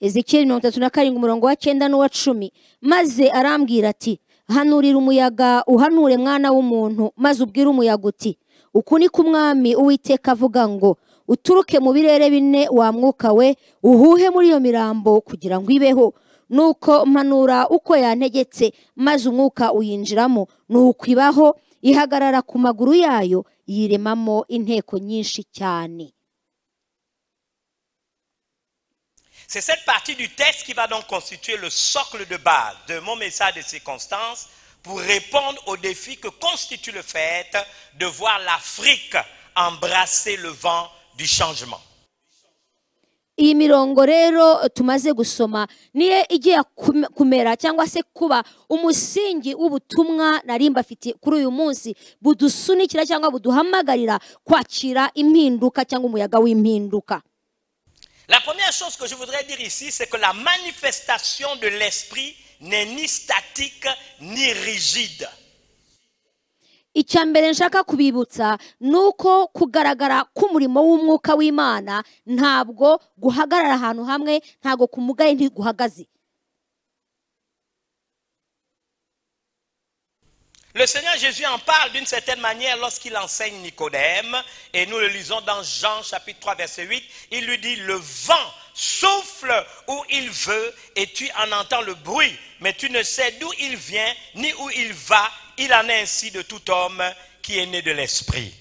Ezekiel 37 umurongo wa 9 n'uwa 10 maze arambwira ati hanurira umuyaga uhanure mwana w'umuntu maze ubwire umuyaga uti uku ni kumwami Uwiteka avuga ngo uturuke mu birere bine wa mwuka we uhuhe muri iyo mirambo kugira ngo ibeho nuko mpanura uko yantegetse maze umwuka uyinjiramo nuko ibaho ihagarara ku maguru yayo yiremamo inteko nyinshi cyane. C'est cette partie du texte qui va donc constituer le socle de base de mon message de circonstance pour répondre aux défis que constitue le fait de voir l'Afrique embrasser le vent du changement. Iyi mirongo rero tumaze gusoma niye igiye kumera cyangwa se kuba umusingi w'ubutumwa narimba afite kuri uyu munsi budusunikira cyangwa buduhamagarira kwakira impinduka cyangwa umuyaga w'impinduka. La première chose que je voudrais dire ici, c'est que la manifestation de l'esprit n'est ni statique ni rigide. Icyambere nshaka kubibutsa nuko kugaragara k'umurimo w'umwuka w'Imana ntabwo guhagarara ahantu hamwe, ntabwo kumugaye ntiguhagaze. Le Seigneur Jésus en parle d'une certaine manière lorsqu'il enseigne Nicodème, et nous le lisons dans Jean chapitre 3 verset 8, il lui dit: le vent souffle où il veut et tu en entends le bruit, mais tu ne sais d'où il vient ni où il va. Il en est ainsi de tout homme qui est né de l'esprit.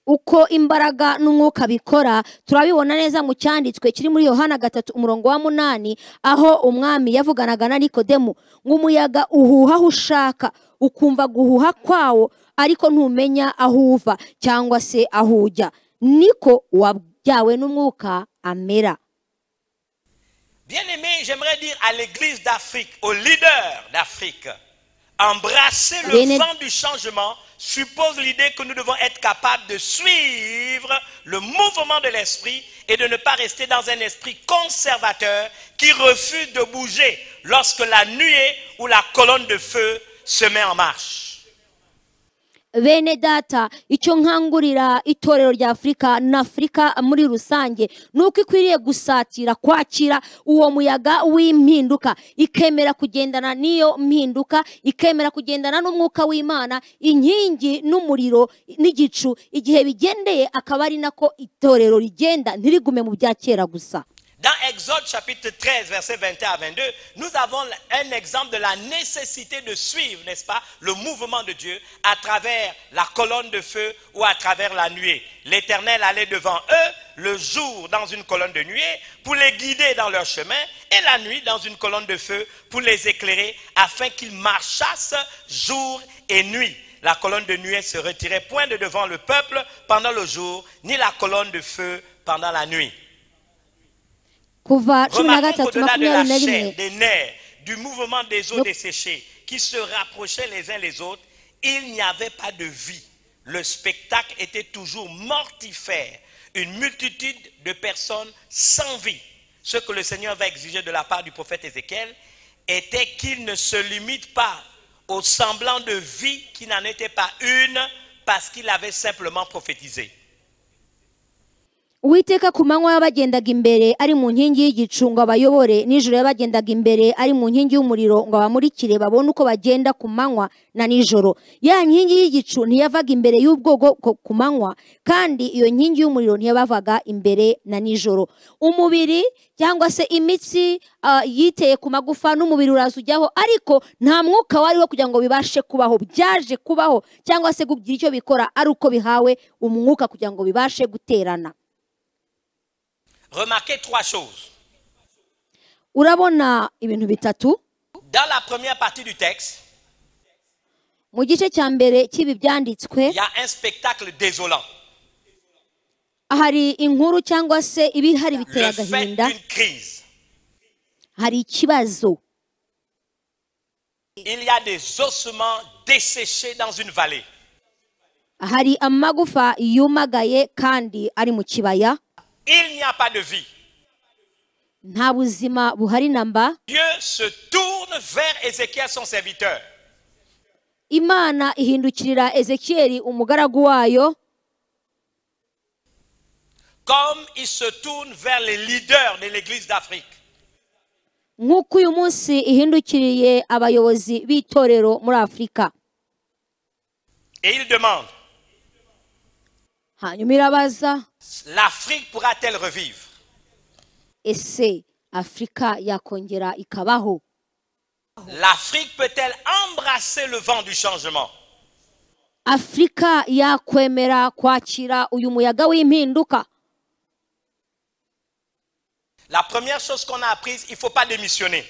Uko imbaraga n'umwuka bikora turabibona neza mu cyanditswe kiri muri Yohana 3:8 aho umwami yavuganaga na Nikodemu ng'umuyaga uhuha aho ushaka ukumva guhuha kwawo ariko ntumenya aho uva cyangwa se aho ujya, niko wabyawe n'umwuka amera. Bien-aimé, j'aimerais dire à l'église d'Afrique, aux leaders d'Afrique, embrasser le vent du changement suppose l'idée que nous devons être capables de suivre le mouvement de l'esprit et de ne pas rester dans un esprit conservateur qui refuse de bouger lorsque la nuée ou la colonne de feu se met en marche. Bene data, icyo nkangurira itorero rya Afrika na Afrika muri rusange nuko ikwiriye gusatira kwakira uwo muyaga w'impinduka, ikemera kugendana niyo mpinduka, ikemera kugendana n'umwuka w'Imana, inkingi n'umuriro n'igicu, igihe bigendeye akaba ari nako itorero rigenda ntirigume mu bya kera gusa. Dans Exode chapitre 13, versets 21 à 22, nous avons un exemple de la nécessité de suivre, n'est-ce pas, le mouvement de Dieu à travers la colonne de feu ou à travers la nuée. L'Éternel allait devant eux le jour dans une colonne de nuée pour les guider dans leur chemin et la nuit dans une colonne de feu pour les éclairer afin qu'ils marchassent jour et nuit. La colonne de nuée se retirait point de devant le peuple pendant le jour, ni la colonne de feu pendant la nuit. Remarquons qu'au-delà de la chair, des nerfs, du mouvement des eaux desséchées qui se rapprochaient les uns les autres, il n'y avait pas de vie. Le spectacle était toujours mortifère. Une multitude de personnes sans vie. Ce que le Seigneur va exiger de la part du prophète Ézéchiel était qu'il ne se limite pas au semblant de vie qui n'en était pas une parce qu'il avait simplement prophétisé. Uwiteka ku manywa yabagendaga imbere ari mu nkingi y'igicu ngo abayobore, nijoro yabagendaga imbere ari mu nkingi y'umuriro ngo abamurikire babone uko bagenda ku manywa na nijoro. Ya nkingi y'igicu ntiyavaga imbere y'ubwoko ku manywa, kandi iyo nkingi y'umuriro ntiyabavaga imbere na nijoro. Umubiri cyangwa se imitsi yiteye ku magufa n'umubiri uraza ujyaho, ariko nta mwuka wariho kugira ngo bibashe kubaho. Byaje kubaho cyangwa se kugira icyo bikora ari uko bihawe umwuka kugira ngo bibashe guterana. Remarquez trois choses. Urabona ibintu bitatu. Dans la première partie du texte, mu gice cya mbere cy'ibi byanditswe, il y a un spectacle désolant. Hari inkuru cyangwa se ibihari biteye agahinda. Hari ikibazo. Il y a des ossements desséchés dans une vallée. Hari amagufa yumagaye kandi ari mu kibaya. Il n'y a pas de vie. Nta buzima buhari namba. Dieu se tourne vers Ézéchiel son serviteur. Imana ihindukirira Ezekieli umugaragu wayo. Comme il se tourne vers les leaders de l'église d'Afrique. Nk'uko uyu munsi ihindukiriye abayobozi b'itorero muri Afrika. Et il demande. hanyuma irabaza l'Afrique pourra-t-elle revivre? ese afurika yakongera ikabaho? L'Afrique peut-elle embrasser le vent du changement? afurika yakwemera kwakira uyu muyaga w'impinduka? La première chose qu'on a apprise, il ne faut pas démissionner.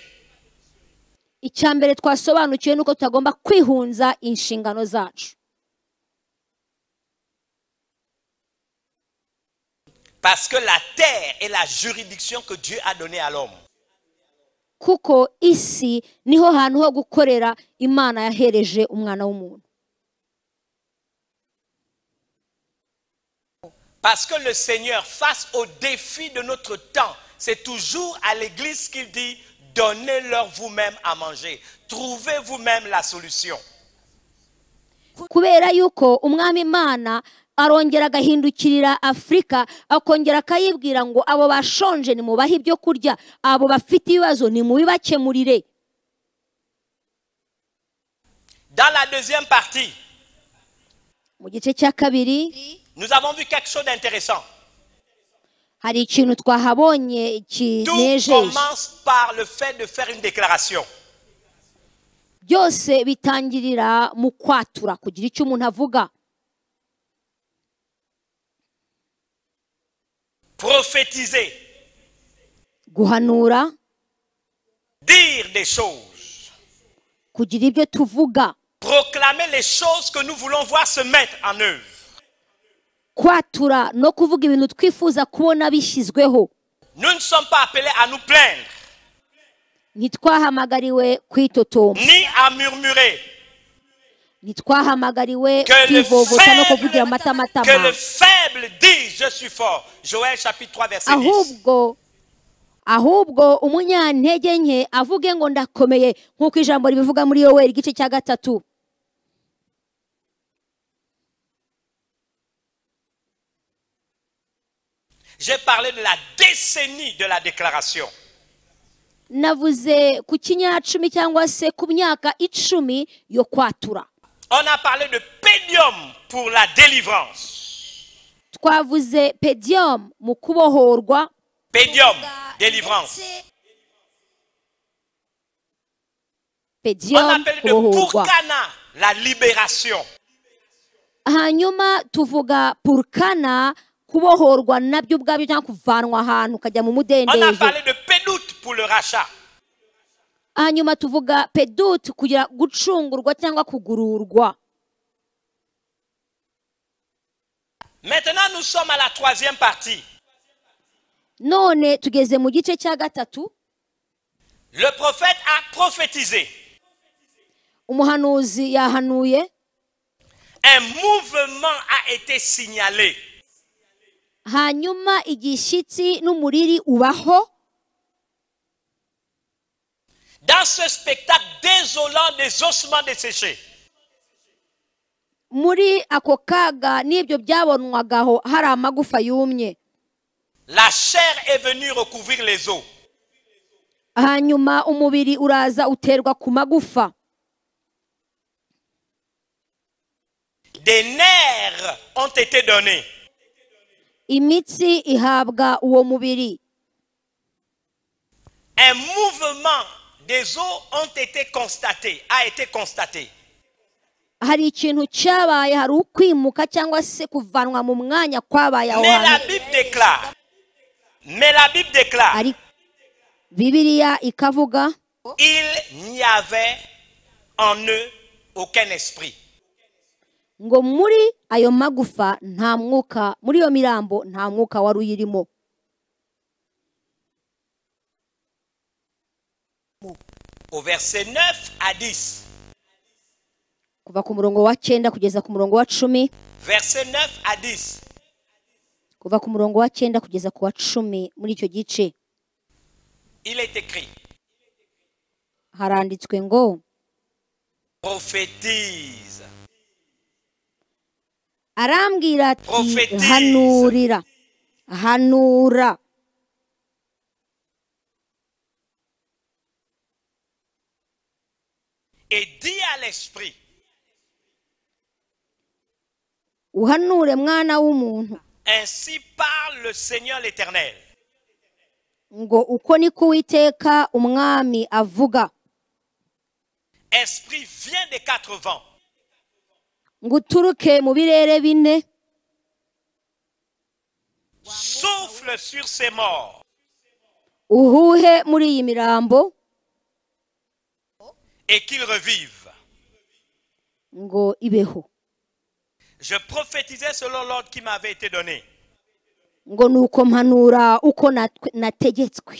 icya mbere twasobanukiwe nuko tutagomba kwihunza inshingano zacu, Parce que la terre est la juridiction que Dieu a donnée à l'homme. kuko isi niho hantu ho gukorera Imana yahereje umwana w'umuntu. Parce que le Seigneur, face au défi de notre temps, c'est toujours à l'église qu'il dit, donnez-leur vous-même à manger. Trouvez vous-même la solution. kubera yuko umwami Imana arongera agahindukirira Afurika akongera akayibwira ngo abo bashonje nimubahe ibyo kurya, abo bafite ibibazo nimubibakemurire. Dans la deuxième partie, mu gice cya kabiri nous avons vu quelque chose d'intéressant. hari ikintu twahabonye Tout kinejeje. commence par le fait de faire une déclaration. byose bitangirira mu kwatura, kugira icyo umuntu avuga. Prophétiser, guhanura, dire des choses, kugira ibyo tuvuga, proclamer les choses que nous voulons voir se mettre en œuvre. kwatura no kuvuga ibintu twifuza kubona bishyizweho. Nous ne sommes pas appelés à nous plaindre, ntitwahamagariwe kwitotomba, ni à murmurer. ntitwahamagariwe Que le kwivovota no kuvugira amatamatama, que le faible dise je suis fort. Joël chapitre 3 verset 10. ahubwo umunyantege nke avuge ngo ndakomeye, nk'uko ijambo ribivuga muri Yoweri igice cya 3. J'ai parlé de la décennie de la déclaration. navuze ku kinyacumi cyangwa se ku myaka 10 yo kwatura. On a parlé de pédium pour la délivrance. twavuze pedium mu kubohorwa, Pédium, délivrance. On pedium a parlé de kubohorwa. Purkana, la libération. hanyuma tuvuga purkana, kubohorwa nabyo ubwabyo cyangwa kuvanwa ahantu ukajya mu On a mudendezo. parlé de Pédout pour le rachat. hanyuma tuvuga pedut, kugira gucungurwa cyangwa kugururwa. Maintenant, nous sommes à la troisième partie. none tugeze mu gice cya 3. Le prophète a prophétisé. umuhanuzi yahanuye, Un mouvement a été signalé. hanyuma igishyitsi n'umuriri ubaho. Dans ce spectacle désolant des ossements desséchés, muri ako kaga n'ibyo byabonwagaho hari amagufa yumye, la chair est venue recouvrir les os. hanyuma umubiri uraza uterwa ku magufa. Des nerfs ont été donnés. imitsi ihabwa uwo mubiri. Un mouvement des os ont été constatés, a été constaté. hari ikintu cyabaye, hari ukwimuka cyangwa se kuvanwa mu mwanya kwabaye aho Mais la hantu. Bible déclare, Ari Bibiliya ikavuga il n'y avait en eux aucun esprit. ngo muri ayo magufa nta mwuka, muri iyo mirambo nta mwuka wari uyirimo. Au verset 9 à 10. kuva ku murongo wa 9 kugeza ku murongo wa 10. Verset 9 à 10. kuva ku murongo wa 9 kugeza ku wa 10 muri icyo gice Il est écrit, haranditswe ngo prophétise. arambwira ati Prophétise. hanura. Et dis à l'esprit, uhanure mwana w'umuntu Ainsi parle le Seigneur l'Éternel. ngo uko niko Uwiteka umwami avuga Esprit, viens des quatre vents. ngo uturuke mu birere bine Souffle sur ces morts. uhuhe muri iyi mirambo Et qu'ils revivent. ngo ibeho Je prophétisais selon l'ordre qui m'avait été donné. ngo nuko mpanura uko nategetswe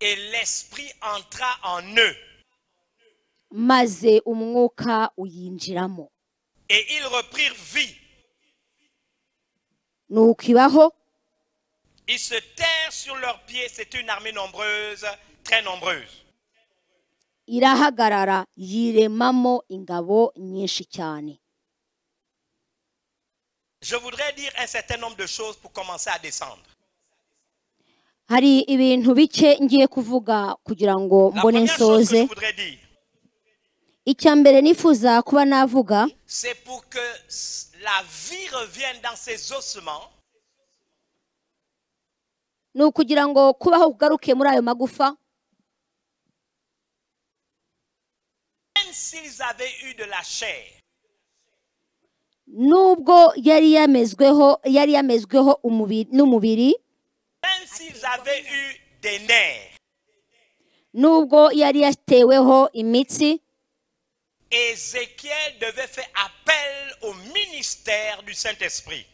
Et l'esprit entra en eux. maze umwuka uyinjiramo Et ils reprirent vie. nuko ibaho Ils se terrent sur leurs pieds. C'est une armée nombreuse, très nombreuse. irahagarara yiremamo ingabo nyinshi cyane. Je voudrais dire un certain nombre de choses pour commencer à descendre. Hari ibintu bike ngiye kuvuga kugira ngo La mbone première chose que je nsoze. voudrais dire, Icya mbere nifuza kuba navuga c'est pour que la vie revienne dans ses ossements. ni ukugira ngo kubaho kugaruke muri ayo magufa, Même s'ils avaient eu de la chair, nubwo yari yamezweho n'umubiri, même s'ils avaient eu des nerfs, nubwo yari yateweho imitsi, Ézéchiel devait faire appel au ministère du Saint-Esprit.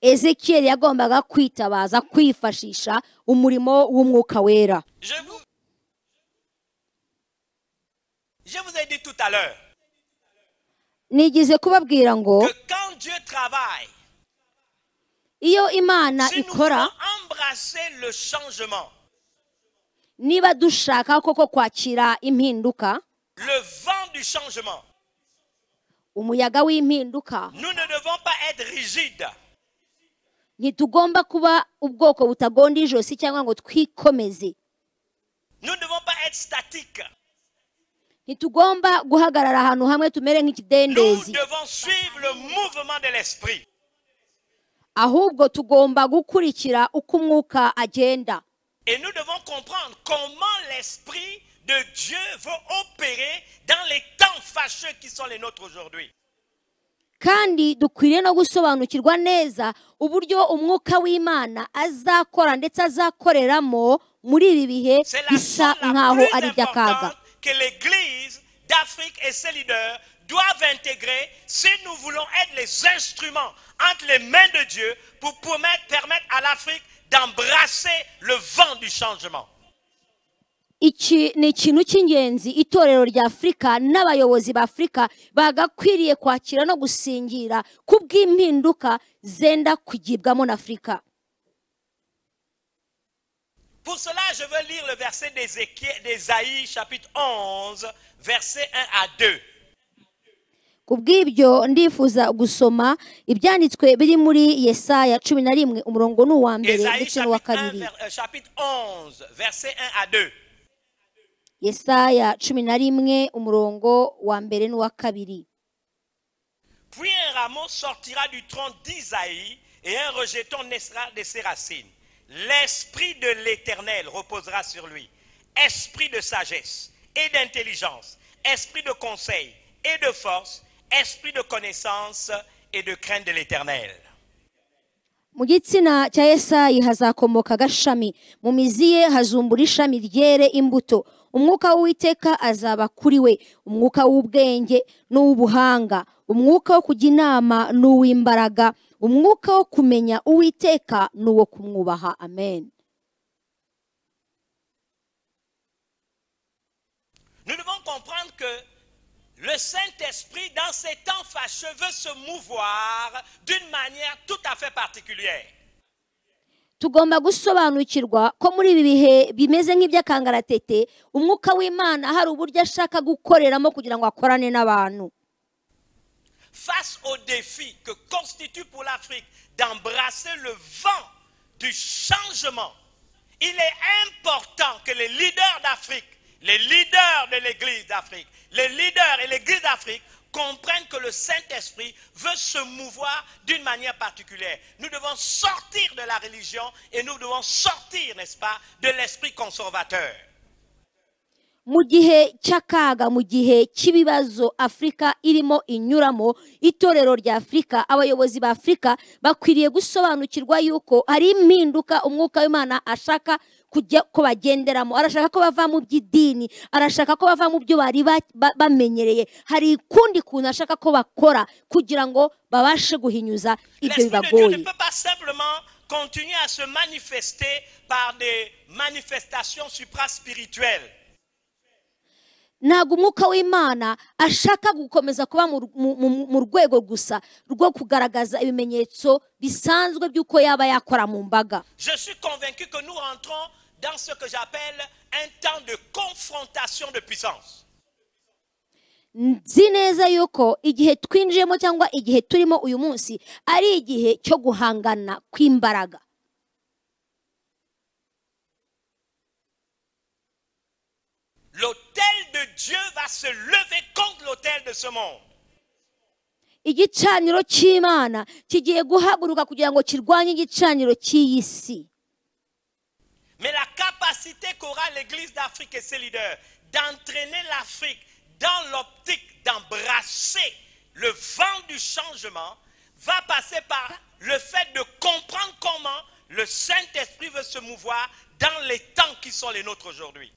Ezekiyeli yagombaga kwitabaza kwifashisha umurimo w'umwuka wera. Je vous ai dit tout à l'heure Nigize kubabwira ngo que quand Dieu travaille, iyo Imana si nous ikora, voulons embrasser le changement, niba dushaka koko kwakira impinduka, le vent du changement, umuyaga w'impinduka, nous ne devons pas être rigides. ntitugomba kuba ubwoko butagonda ijosi cyangwa ngo twikomeze. Nous ne devons pas être statiques. Ntitugomba guhagarara ahantu hamwe tumere Nous nk'ikidendezi, devons suivre le mouvement de l'esprit. ahubwo tugomba gukurikira uko umwuka agenda. Et nous devons comprendre comment l'esprit de Dieu veut opérer dans les temps fâcheux qui sont les nôtres aujourd'hui. Kandi dukwiriye no gusobanukirwa neza uburyo umwuka w'Imana azakora ndetse azakoreramo muri ibi bihe C'est la bisa chose la nkaho plus ari iby'akaga. importante que l'Église d'Afrique et ses leaders doivent intégrer si nous voulons être les instruments entre les mains de Dieu pour permettre à l'Afrique d'embrasser le vent du changement. Iki ni ikintu cy'ingenzi itorero rya Afurika n'abayobozi ba Afurika bagakwiriye kwakira no gusingira kubw'impinduka zenda kugibwamo na Afurika. Pour cela, je veux lire le verset d'Ésaïe, chapitre 11, versets 1 à 2. Kubw'ibyo ndifuza gusoma ibyanditswe biri muri Yesaya 11 umurongo n'uwa mbere Ésaïe, ndetse n'uwa kabiri. chapitre 11, versets 1 à 2. Yesaya 11 umurongo wa mbere n'uwa kabiri. Puis un rameau sortira du tronc d'Isaïe et un rejeton naîtra de ses racines. L'esprit de l'Éternel reposera sur lui. Esprit de sagesse et d'intelligence, esprit de conseil et de force, esprit de connaissance et de crainte de l'Éternel. Mu gitsina cya Yesayi hazakomoka agashami, mu mizi ye hazumbura ishami ryere imbuto. Umwuka w'Uwiteka azaba kuri we, umwuka w'ubwenge n'uw'ubuhanga, umwuka wo kujya inama n'uw'imbaraga, umwuka wo kumenya Uwiteka n'uwo kumwubaha. Amen. Nous devons comprendre que le Saint-Esprit, dans ces temps fâcheux, veut se mouvoir d'une manière tout à fait particulière. Tugomba gusobanukirwa ko muri ibi bihe bimeze nk'iby'akangaratete, umwuka w'Imana hari uburyo ashaka gukoreramo kugira ngo akorane n'abantu. Face au défi que constitue pour l'Afrique d'embrasser le vent du changement, il est important que les leaders d'Afrique, les leaders de l'Église d'Afrique, les leaders et l'Église d'Afrique comprennent que le Saint-Esprit veut se mouvoir d'une manière particulière. Nous devons sortir de la religion et nous devons sortir, n'est-ce pas, de l'esprit conservateur. mu gihe cy'akaga mu gihe cy'ibibazo Afurika irimo inyuramo itorero rya Afurika abayobozi ba Afurika bakwiriye gusobanukirwa yuko hari impinduka umwuka w'Imana ashaka kujya ko bagenderamo. Arashaka ko bava mu by'idini, arashaka ko bava mu byo bari bamenyereye. Hari kundi kuntu ashaka ko bakora kugira ngo babashe guhinyuza ibyo bibagoye. Ne peut pas simplement continuer à se manifester par des manifestations supraspirituelles. Ntabwo umwuka w'Imana ashaka gukomeza kuba mu rwego gusa rwo kugaragaza ibimenyetso bisanzwe by'uko yaba yakora mu mbaga. Je suis convaincu que nous rentrons dans ce que j'appelle un temps de confrontation de puissance. Nzi neza yuko igihe twinjiyemo cyangwa igihe turimo uyu munsi ari igihe cyo guhangana kw'imbaraga. L'autel de Dieu va se lever contre l'autel de ce monde. Igicaniro cy'Imana kigiye guhaguruka kugira ngo kirwanye igicaniro cy'iyi si. Mais la capacité qu'aura l'Église d'Afrique et ses leaders d'entraîner l'Afrique dans l'optique d'embrasser le vent du changement va passer par le fait de comprendre comment le Saint-Esprit veut se mouvoir dans les temps qui sont les nôtres aujourd'hui.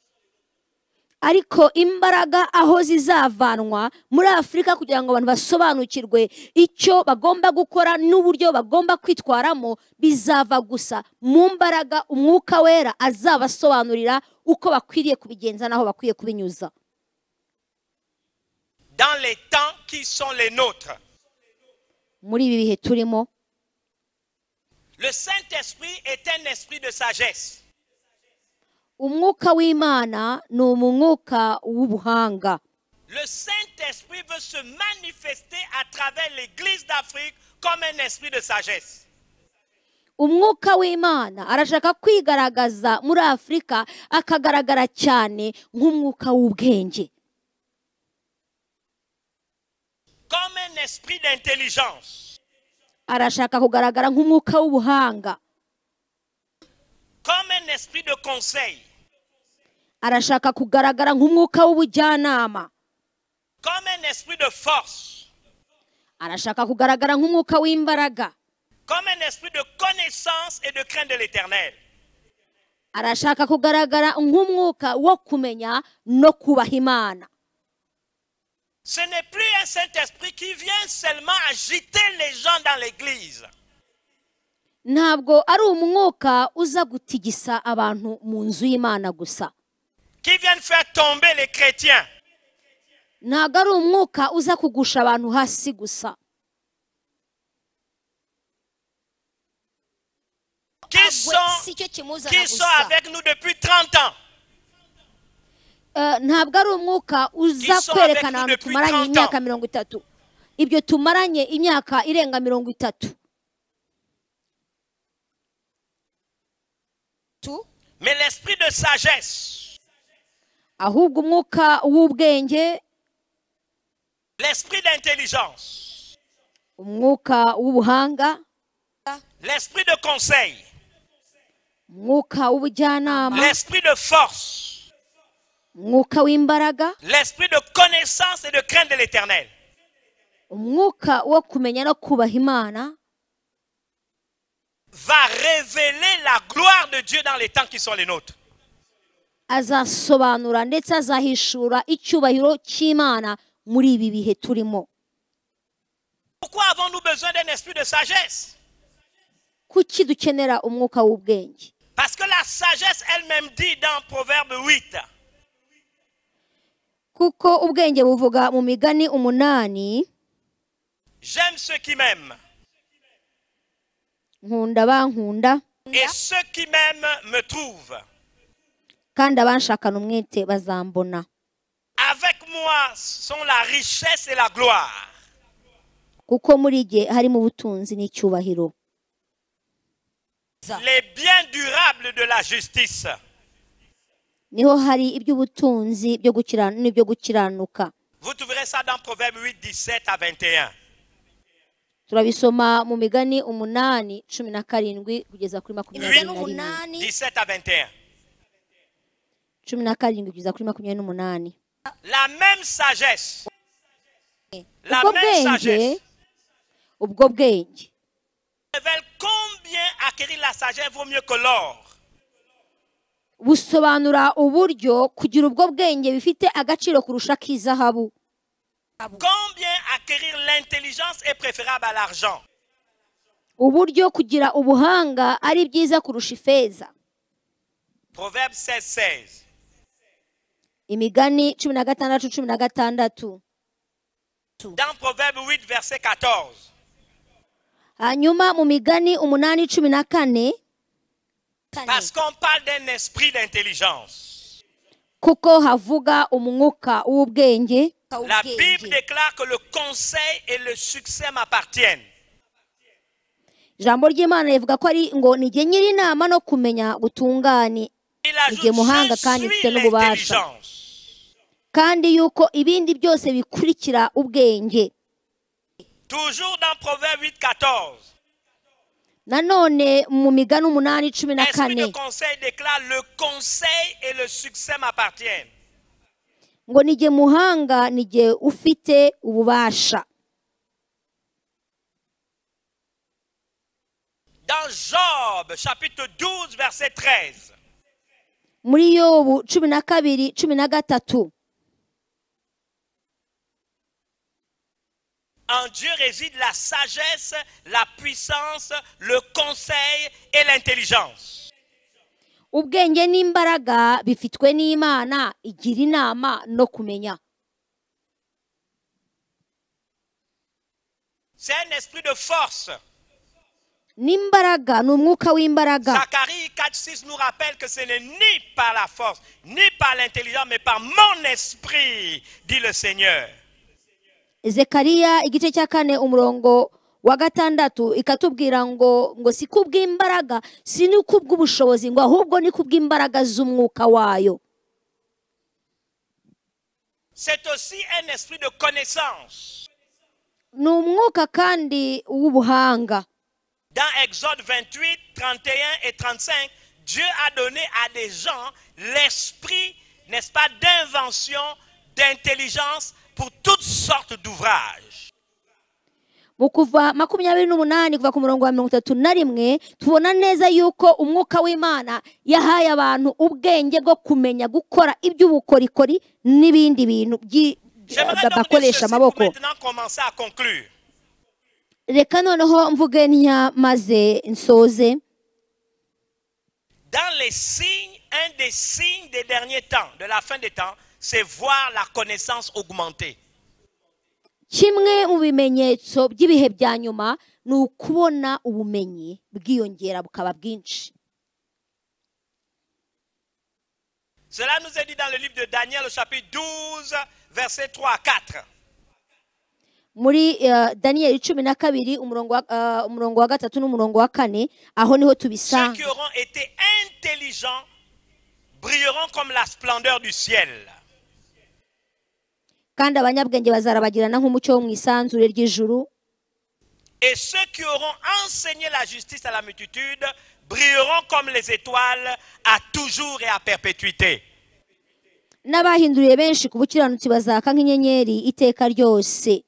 Ariko imbaraga aho zizavanwa muri Afurika kugira ngo abantu basobanukirwe icyo bagomba gukora n'uburyo bagomba kwitwaramo bizava gusa mu mbaraga umwuka wera azabasobanurira uko bakwiriye kubigenza naho bakwiye kubinyuza. Dans les temps qui sont les nôtres, muri ibi bihe turimo, le Saint-Esprit est un esprit de sagesse. umwuka w'Imana ni umwuka w'ubuhanga. Le Saint-Esprit veut se manifester à travers l'Église d'Afrique comme un esprit de sagesse. Umwuka w'Imana arashaka kwigaragaza muri Afurika akagaragara cyane nk'umwuka w'ubwenge. Comme un esprit d'intelligence. Arashaka kugaragara nk'umwuka w'ubuhanga. Comme un esprit de conseil. Arashaka kugaragara nk'umwuka w'ubujyanama. Comme un esprit de force. Arashaka kugaragara nk'umwuka w'imbaraga. Comme un esprit de connaissance et de crainte de l'Éternel. Arashaka kugaragara nk'umwuka wo kumenya no kubaha Imana. Ce n'est plus un Saint-Esprit qui vient seulement agiter les gens dans l'église. Ntabwo ari umwuka uza gutigisa abantu mu nzu y'Imana gusa. Qui vient faire tomber les chrétiens. Ntabwo ari umwuka uza kugusha abantu hasi gusa. Qui sont avec nous depuis 30 ans. Ntabwo ari umwuka uza kwerekana abantu tumaranye imyaka 30. Ibyo tumaranye imyaka irenga 30. Mais l'esprit de sagesse. Ahubwo umwuka w'ubwenge. L'esprit d'intelligence. Umwuka w'ubuhanga. L'esprit de conseil. Umwuka w'ubujyanama. L'esprit de force. Umwuka w'imbaraga. L'esprit de connaissance et de crainte de l'Éternel. Umwuka wo kumenya no kubaha Imana. Va révéler la gloire de Dieu dans les temps qui sont les nôtres. Azasobanura ndetse azahishura icyubahiro cy'Imana muri ibi bihe turimo. Pourquoi avons-nous besoin d'un esprit de sagesse? Kuki dukenera umwuka w'ubwenge? Parce que la sagesse elle-même dit dans Proverbe 8. Kuko ubwenge buvuga mu migani 8. J'aime ceux qui m'aiment. Nkunda bankunda. Et ceux qui m'aiment me trouvent. Kandi abanshakana umwete bazambona. Avec moi sont la richesse et la gloire. Kuko muri jye harimo ubutunzi n'icyubahiro. Les biens durables de la justice. Niho hari iby'ubutunzi byo gukiranuka. Vous trouverez ça dans Proverbe 8, 17 à 21. turabisoma mu migani 8:17 kugeza kuri 21. 17 à 21. 17 kugeza kuri 28. La même sagesse. La ubwo même sagesse bwenge ubwo bwenge révèle combien acquérir la sagesse vaut mieux que l'or. busobanura uburyo kugira ubwo bwenge bifite agaciro kurusha k'izahabu. Combien acquérir l'intelligence est préférable à l'argent. Uburyo kugira ubuhanga ari byiza kurusha ifeza. Proverbe 16, 16. Imigani 16:16. Dans Proverbe 8, verset 14. Hanyuma mu migani 8:14. Parce qu'on parle d'un esprit d'intelligence. Kuko havuga umwuka w'ubwenge. La Bible déclare que le conseil et le succès m'appartiennent. Ijambo ry'Imana rivuga ko ari ngo nige nyiri inama no kumenya gutungane. Il ajoute, Nige muhanga kandi mfite n'ububasha. Kandi yuko ibindi byose bikurikira ubwenge. Toujours dans Proverbe 8, 14. Nanone mu migani L'esprit de 8:14 conseil déclare le conseil et le succès m'appartiennent. ngo nige muhanga nige ufite ububasha. Dans Job, chapitre 12, verset 13. Muri Yobu 12:13 En Dieu réside la sagesse, la puissance, le conseil et l'intelligence. ubwenge n'imbaraga bifitwe n'Imana igira inama no kumenya. C'est un esprit de force. N'imbaraga n'umwuka w'imbaraga. Zacharie 4, 6 nous rappelle que ce n'est ni par la force, ni par l'intelligence, mais par mon esprit, dit le Seigneur. Zekariya igice cya 4 umurongo wa 6 ikatubwira ngo si kubw'imbaraga si ni kubw'ubushobozi ngo ahubwo ni kubw'imbaraga z'umwuka wayo. C'est aussi un esprit de connaissance. Ni umwuka kandi w'ubuhanga. Dans Exode 28, 31 et 35, Dieu a donné à des gens l'esprit, n'est-ce pas, d'invention, d'intelligence pour toutes sortes d'ouvrages. Mu kuva 28 kuva ku murongo wa 31 tubona neza yuko umwuka w'Imana yahaye abantu ubwenge bwo kumenya gukora iby'ubukorikori n'ibindi bintu bakoresha amaboko. Maintenant commencer à conclure. Reka noneho mvuge ntya maze nsoze. Dans les signes, un des signes des derniers temps, de la fin des temps, c'est voir la connaissance augmenter. Kimwe mu bimenyetso by'ibihe bya nyuma ni ukubona ubumenyi bwiyongera bukaba bwinshi. Cela nous est dit dans le livre de Daniel au chapitre 12, versets 3 à 4. Muri Daniel 12 umurongo wa 3 n'umurongo wa 4 aho niho Ceux tubisanga. qui auront été intelligents brilleront comme la splendeur du ciel. Kandi abanyabwenge bazarabagirana nk'umucyo wo mu isanzure ry'ijuru. Et ceux qui auront enseigné la justice à la multitude brilleront comme les étoiles à toujours et à perpétuité. N'abahinduriye benshi ku bukiranutsi bazaka nk'inyenyeri iteka ryose.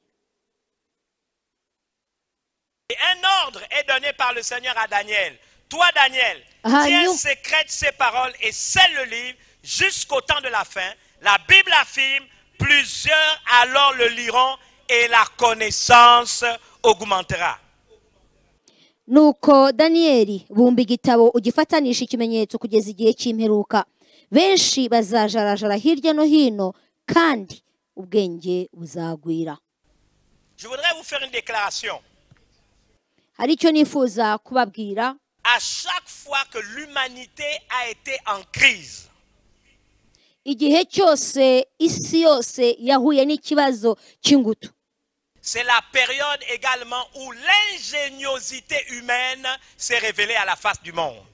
Et un ordre est donné par le Seigneur à Daniel. Toi, Daniel, tiens secrète ces paroles et scelle le livre jusqu'au temps de la fin. La Bible affirme, plusieurs alors le liront et la connaissance augmentera. Nuko Danieli bumba igitabo ugifatanisha ikimenyetso kugeza igihe cy'imperuka. Benshi bazajarajara hirya no hino kandi ubwenge buzagwira. Je voudrais vous faire une déclaration. Hari icyo nifuza kubabwira. À chaque fois que l'humanité a été en crise, Igihe cyose isi yose yahuye n'ikibazo cy'ingutu. c'est la période également où l'ingéniosité humaine s'est révélée à la face du monde.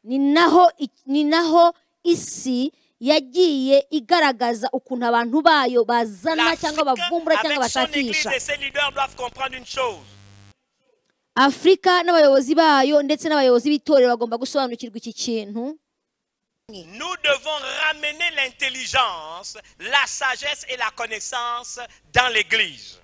Ni naho isi yagiye igaragaza ukuntu abantu bayo bazana cyangwa L'Afrique, bavumbura cyangwa avec son église bashakisha. et ses leaders, doivent comprendre une chose. Afurika n'abayobozi bayo ndetse n'abayobozi b'itorero bagomba gusobanukirwa iki kintu. Nous devons ramener l'intelligence, la sagesse et la connaissance dans l'église.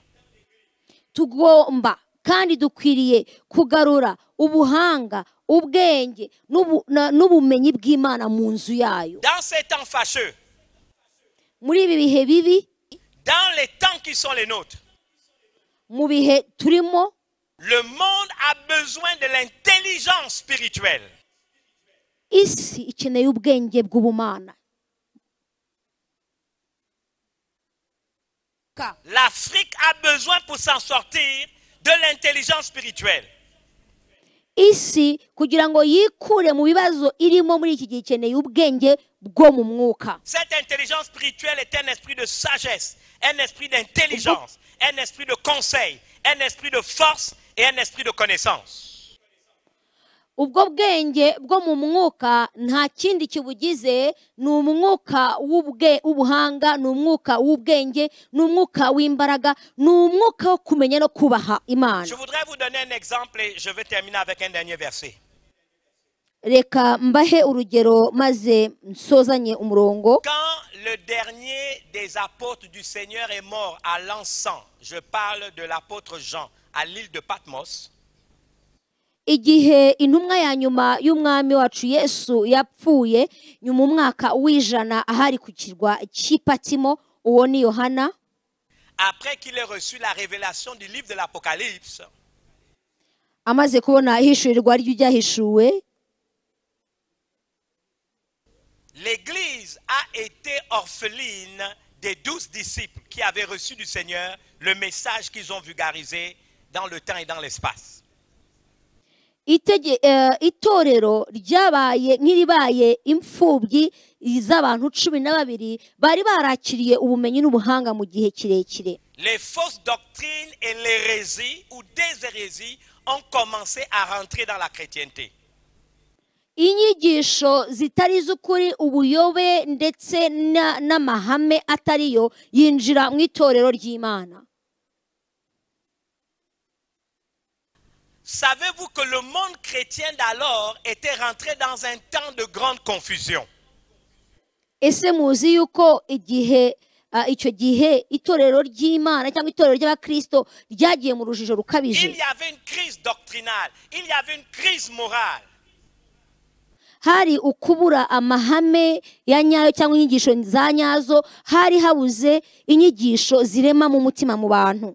Tugomba kandi dukwiriye kugarura ubuhanga, ubwenge n'ubumenyi bw'Imana mu nzu yayo. Dans ces temps fâcheux, Muri ibi bihe bibi, dans les temps qui sont les nôtres, mu bihe turimo, le monde a besoin de l'intelligence spirituelle. isi ikeneye ubwenge bw'ubumana. L'Afrique a besoin pour s'en sortir de l'intelligence spirituelle. Isi kugira ngo yikure mu bibazo irimo muri iki gihe ikeneye ubwenge bwo mu mwuka. Cette intelligence spirituelle est un esprit de sagesse, un esprit d'intelligence, un esprit de conseil, un esprit de force et un esprit de connaissance. Ubwo bwenge bwo mu mwuka nta kindi kibugize, ni umwuka w'ubuhanga, ni umwuka w'ubwenge, ni umwuka w'imbaraga, ni umwuka wo kumenya no kubaha Imana. Je voudrais vous donner un exemple et je vais terminer avec un dernier verset. Reka mbahe urugero maze nsozanye umurongo. Quand le dernier des apôtres du Seigneur est mort à l'encens, je parle de l'apôtre Jean à l'île de Patmos, Igihe intumwa ya nyuma y'umwami wacu Yesu yapfuye nyuma umwaka w'ijana ahari ku kirwa cy'Ipatimo, uwo ni Yohana. après qu'il ait reçu la révélation du livre de l'Apocalypse, Amaze kubona ihishurirwa ry'ibyahishuwe, l'Église a été orpheline des 12 disciples qui avaient reçu du Seigneur le message qu'ils ont vulgarisé dans le temps et dans l'espace. itorero ryabaye nk'iribaye imfubyi z'abantu 12 bari barakiriye ubumenyi n'ubuhanga mu gihe kirekire. Les fausses doctrines et l'hérésie ou des hérésies ont commencé à rentrer dans la chrétienté. Inyigisho zitari z'ukuri, ubuyobe ndetse n'amahame atariyo yinjira mu itorero ry'Imana. Savez-vous que le monde chrétien d'alors était rentré dans un temps de grande confusion? Ese muzi yuko icyo gihe itorero ry'Imana cyangwa itorero ry'Abakristo ryagiye mu rujijo rukabije? Il y avait une crise doctrinale, il y avait une crise morale. Hari ukubura amahame ya nyayo cyangwa inyigisho za nyazo, hari habuze inyigisho zirema mu mutima mu bantu.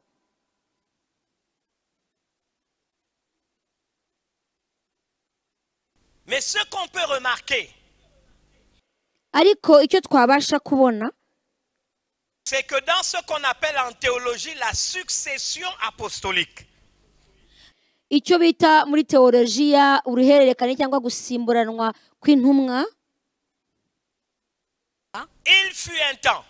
Mais ce qu'on peut remarquer, Ariko icyo twabasha kubona, c'est que dans ce qu'on appelle en théologie la succession apostolique, icyo bita muri teolojiya uruhererekane cyangwa gusimburanwa kw'intumwa, il fut un temps,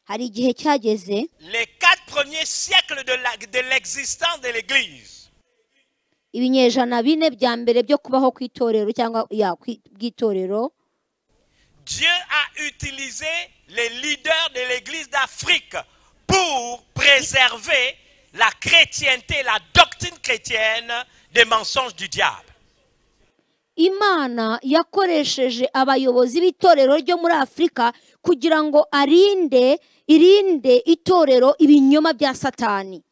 hari igihe cyageze les 4 premiers siècles de l'existence de l'Église, ibinyejana 4 bya mbere byo kubaho kw'itorero cyangwa bw'itorero, Dieu a utilisé les leaders de l'Église d'Afrique pour préserver la chrétienté, la doctrine chrétienne des mensonges du diable. Imana yakoresheje abayobozi b'itorero ryo muri Afurika kugira ngo irinde itorero ibinyoma bya Satani.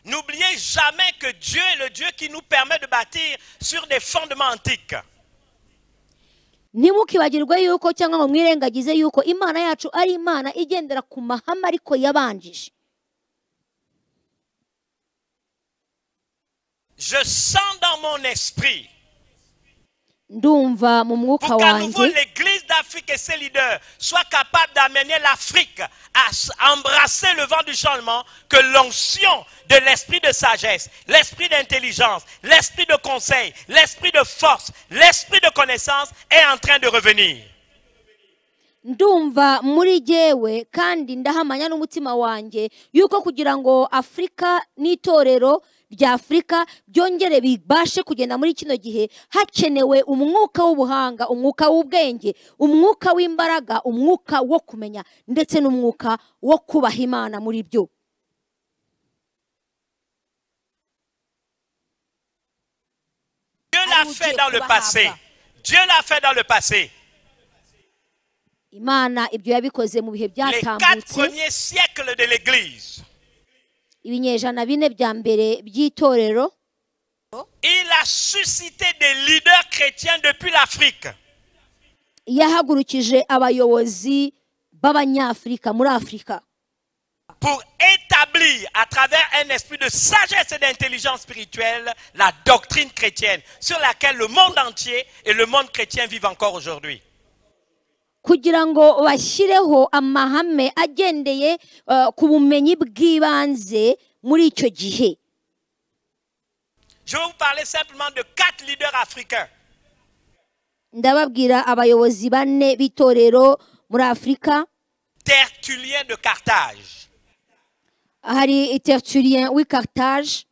N'oubliez jamais que Dieu est le Dieu qui nous permet de bâtir sur des fondements antiques. Ntimukibagirwe yuko cyangwa ngo mwirengagize yuko Imana yacu ari Imana igendera ku mahame ariko yabanjije. Je sens dans mon esprit Ndumva mu mwuka pour qu'à nouveau wanjye l'Église d'Afrique et ses leaders soient capables d'amener l'Afrique à embrasser le vent du changement, que l'onction de l'esprit de sagesse, l'esprit d'intelligence, l'esprit de conseil, l'esprit de force, l'esprit de connaissance est en train de revenir. ndumva muri jyewe kandi ndahamanya n'umutima wanjye yuko kugira ngo Afurika n'itorero rya Afurika byongere bibashe kugenda muri kino gihe hakenewe umwuka w'ubuhanga, umwuka w'ubwenge, umwuka w'imbaraga, umwuka wo kumenya ndetse n'umwuka wo kubaha Imana muri byo. Dieu l'a fait dans le passé. Dieu l'a fait dans le passé. Imana ibyo yabikoze mu bihe Les 4 byatambutse, premiers siècles de l'Église. ibinyejana bine bya mbere by'itorero. Il a suscité des leaders chrétiens depuis l'Afrique. Yahagurukije abayobozi b'Abanyafurika muri Afurika Pour établir à travers un esprit de sagesse et d'intelligence spirituelle la doctrine chrétienne sur laquelle le monde entier et le monde chrétien vivent encore aujourd'hui. kugira ngo bashyireho amahame agendeye ku bumenyi bw'ibanze muri icyo gihe. Je vais vous parler simplement de 4 leaders africains. Ndababwira abayobozi bane b'itorero muri Afurika. Tertullien de Carthage. Hari Tertullien w'i Carthage.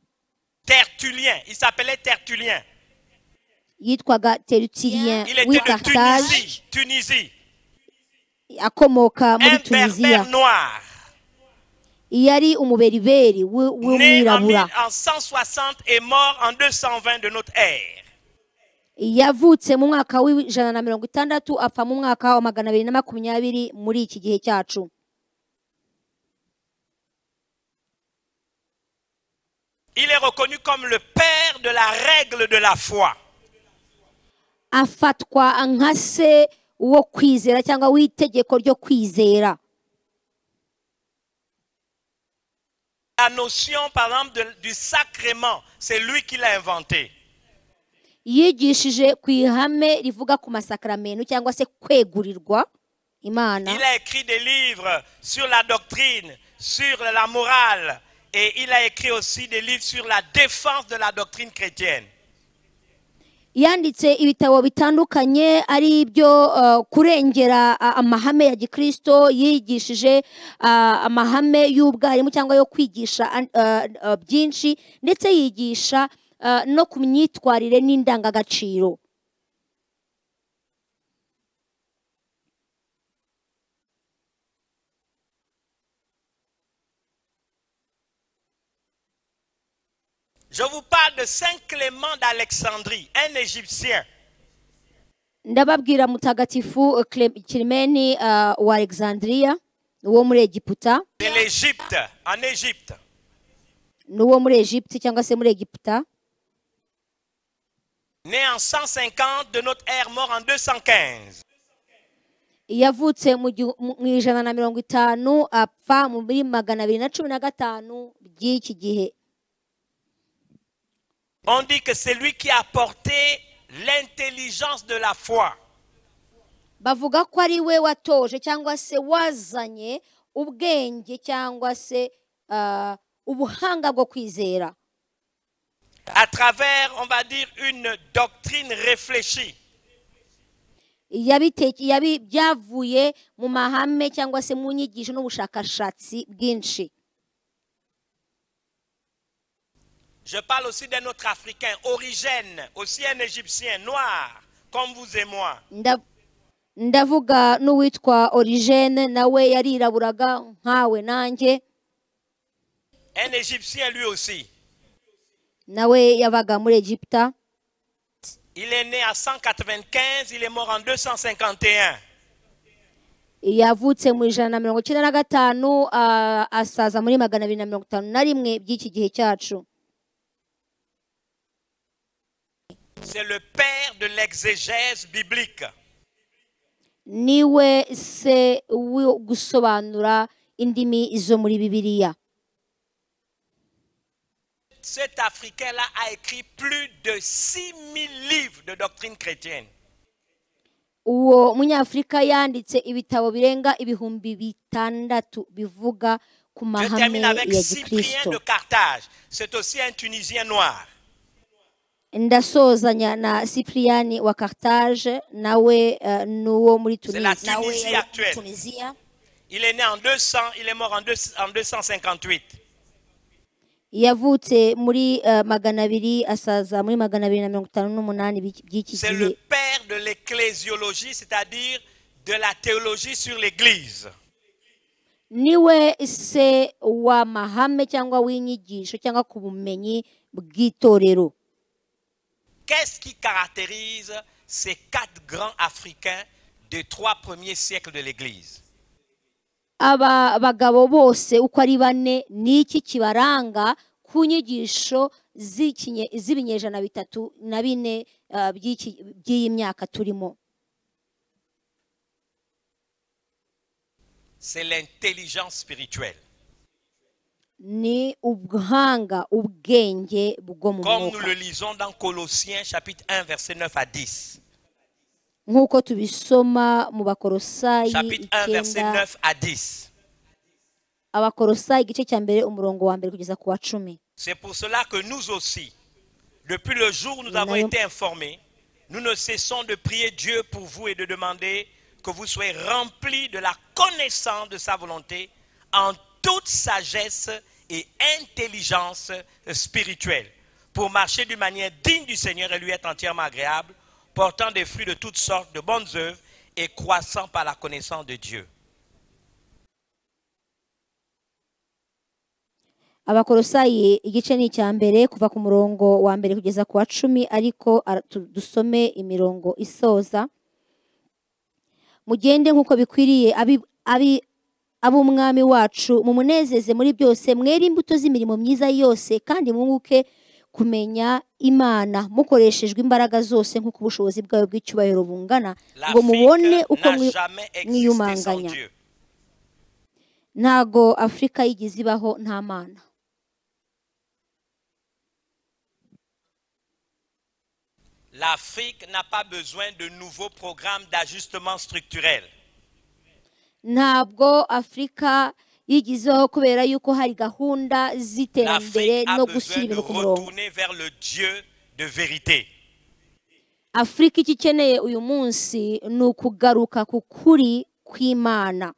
Tertullien, il s'appelait Tertullien. Yitwaga Tertullien Il w'i était de Carthage. Tunisie. Akomoka muri Un Tunisia. berbère noir. Yari umuberiberi Né w'umwirabura. en 160 et mort en 220 de notre ère. Yavutse mu mwaka w'160 apfa mu mwaka wa 220 muri iki gihe cyacu. Il est reconnu comme le père de la règle de la foi. Afatwa nka se wo kwizera cyangwa w'itegeko ryo kwizera. La notion, par exemple, du sacrement, c'est lui qui l'a inventé. Yigishije ku ihame rivuga ku masakramento cyangwa se kwegurirwa Imana. Il a écrit des livres sur la doctrine, sur la morale, et il a écrit aussi des livres sur la défense de la doctrine chrétienne. Yanditse ibitabo bitandukanye ari byo kurengera amahame ya Gikristo. Yigishije amahame y'ubwarimu cyangwa yo kwigisha byinshi, ndetse yigisha no ku myitwarire n'indangagaciro. Je vous parle de Saint Clément d'Alexandrie, un Égyptien. Ndababwira mutagatifu Clément wa Alexandria, uwo muri Egiputa. De l'Égypte, en Égypte. N'uwo muri Egypte cyangwa se muri Egiputa. Né en 150 de notre ère, mort en 215. Yavutse mu 150 apfa mu 215 by'iki gihe. On dit que c'est lui qui a apporté l'intelligence de la foi. Bavuga ko ari we watoje cyangwa se wazanye ubwenge cyangwa se ubuhanga bwo kwizera. À travers, on va dire, une doctrine réfléchie. Byavuye mu mahame cyangwa se mu nyigisho n'ubushakashatsi bwinshi. Je parle aussi d'un autre Africain, Origène, aussi un Égyptien noir, comme vous et moi. Ndavuga n'uwitwa Origène, nawe yariraburaga nkawe nanjye. Un Égyptien lui aussi. Nawe yabaga muri Egiputa. Il est né à 195, il est mort en 251. Yavutse mu 195 asaza muri 251 by'iki gihe cyacu. C'est le père de l'exégèse biblique. Niwe se gusobanura indimi zo muri Bibiliya. Cet Africain-là a écrit plus de 6000 livres de doctrine chrétienne. Uwo munyafrika yanditse ibitabo birenga 6,000 bivuga ku Je mahame termine ya avec Cyprien Gikristo. de Carthage. C'est aussi un Tunisien noir. ndasozanya na Cyprien wa Carthage nawe n'uwo muri C'est la Tunisie. Tunisie actuelle. Tunisia. Il est né en 200, il est mort en 258. Yavutse muri magana abiri asaza muri magana abiri na mirongo itanu n'umunani by'iki C'est le gihe. père de l'ecclésiologie, c'est-à-dire de la théologie sur l'Église. Niwe se w'amahame cyangwa w'inyigisho cyangwa ku bumenyi bw'itorero. Qu'est-ce qui caractérise ces 4 grands Africains des 3 premiers siècles de l'Église? Aba bagabo bose uko ari bane ni iki kibaranga ku nyigisho z'ibinyejana bitatu na bine by'iyi myaka turimo? C'est l'intelligence spirituelle. Ni ubuhanga, ubwenge bwo mu Comme nous mwuka. le lisons dans Colossiens chapitre 1 verset 9 à 10. Nk'uko tubisoma mu Bakolosayi Chapitre 1 verset 9. 9 à 10. Abakolosayi igice cya mbere umurongo wa mbere kugeza ku wa 10. C'est pour cela que nous aussi, depuis le jour où nous avons été informés, nous ne cessons de prier Dieu pour vous et de demander que vous soyez remplis de la connaissance de sa volonté en toute sagesse et intelligence spirituelle, pour marcher d'une manière digne du Seigneur et lui être entièrement agréable, portant des fruits de toutes sortes de bonnes œuvres et croissant par la connaissance de Dieu. Abakolosayi igice ni icya mbere kuva ku murongo wa mbere kugeza ku wa 10, ariko dusome imirongo isoza. Mugende nk'uko bikwiriye ab'umwami wacu, mumunezeze muri byose, mwere imbuto z'imirimo myiza yose, kandi mwunguke kumenya Imana mukoreshejwe imbaraga zose nk'uko ubushobozi bwayo bw'icyubahiro bungana, ngo mubone uko mwiyumanganya. Ntago Afurika yigize ibaho nta Mana. L'Afrique n'a pas besoin de nouveaux programmes d'ajustement structurel. Ntabwo Afurika yigizeho kubera yuko hari gahunda z'iterambere no gushyira ibintu ku murongo. Retourner vers le Dieu de vérité. Afurika icyo ikeneye uyu munsi ni ukugaruka ku kuri kw'Imana.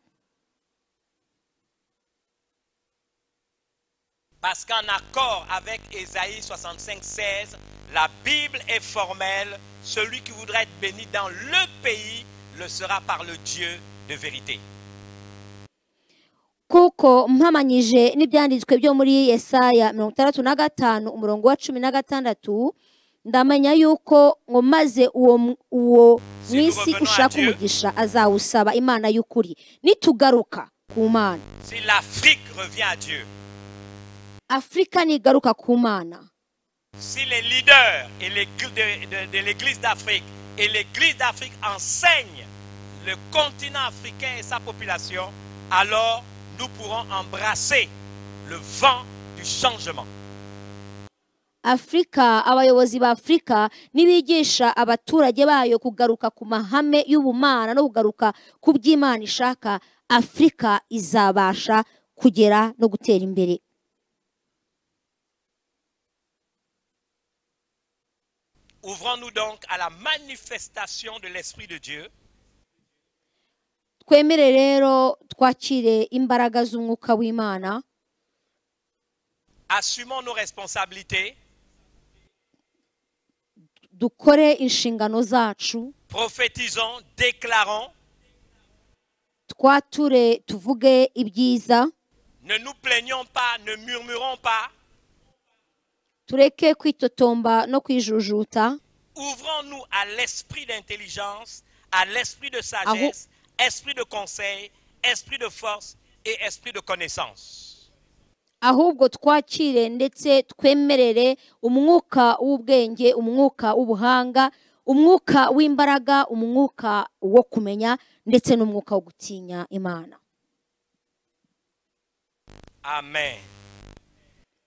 Parce qu'en accord avec Ésaïe 65:16, la Bible est formelle. Celui qui voudra être béni dans le pays le sera par le Dieu de vérité. Kuko mpamanyije n'ibyanditswe byo muri Yesaya 65 umurongo wa 16, ndamenya yuko ngo maze uwo mwisi ushaka umugisha azawusaba Imana y'ukuri. Nitugaruka ku Mana, Si l'Afrique revient à Dieu, Afrika nigaruka ku Mana, si les leaders et de l'Église d'Afrique et l'Église d'Afrique enseignent le continent africain et sa population, alors nous pourrons embrasser le vent du changement. Afrika, abayobozi ba Afrika nibigisha abaturage bayo kugaruka ku mahame y'ubumana no kugaruka ku by'Imana ishaka, Afrika izabasha kugera no gutera imbere. Ouvrons-nous donc à la manifestation de l'Esprit de Dieu. Twemere rero twakire imbaraga z'umwuka w'Imana. Assumons nos responsabilités. Dukore inshingano zacu. Prophétisons, déclarons. Twature tuvuge ibyiza. Ne nous plaignons pas, ne murmurons pas. Tureke kwitotomba no kwijujuta. Ouvrons-nous à l'esprit d'intelligence, à l'esprit de sagesse, esprit de conseil, esprit de force et esprit de connaissance. Ahubwo twakire ndetse twemerere umwuka w'ubwenge, umwuka w'ubuhanga, umwuka w'imbaraga, umwuka wo kumenya ndetse n'umwuka wo gutinya Imana. Amen.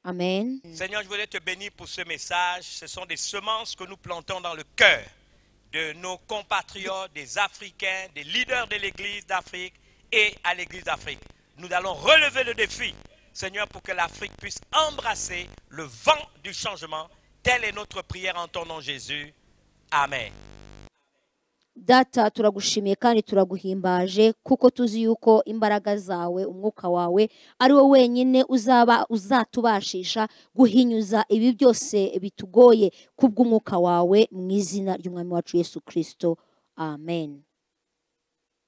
Amen. Seigneur, je voudrais te bénir pour ce message. Ce sont des semences que nous plantons dans le cœur de nos compatriotes, des Africains, des leaders de l'Église d'Afrique et à l'Église d'Afrique. Nous allons relever le défi, Seigneur, pour que l'Afrique puisse embrasser le vent du changement Telle est notre prière en ton nom, Jésus. Amen. Data turagushimiye kandi turaguhimbaje kuko tuzi yuko imbaraga zawe umwuka wawe ari wo wenyine uzatubashisha guhinyuza ibi byose bitugoye kubw'umwuka wawe mu izina ry'umwami wacu Yesu Kristo. Amen.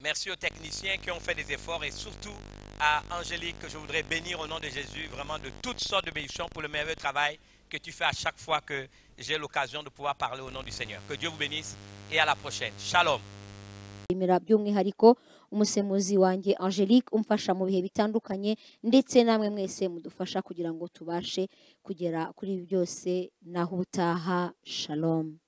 Merci aux techniciens qui ont fait des efforts et surtout à Angélique que je voudrais bénir au nom de Jésus, vraiment de toutes sortes de bénédictions pour le merveilleux travail que tu fais à chaque fois que j'ai l'occasion de pouvoir parler au nom du Seigneur. Que Dieu vous bénisse et à la prochaine. Shalom. By'umwihariko umusemuzi wanjye Angelique umfasha mu bihe bitandukanye ndetse namwe mwese mudufasha kugira ngo tubashe kugera kuri byose naho ubutaha. Shalom.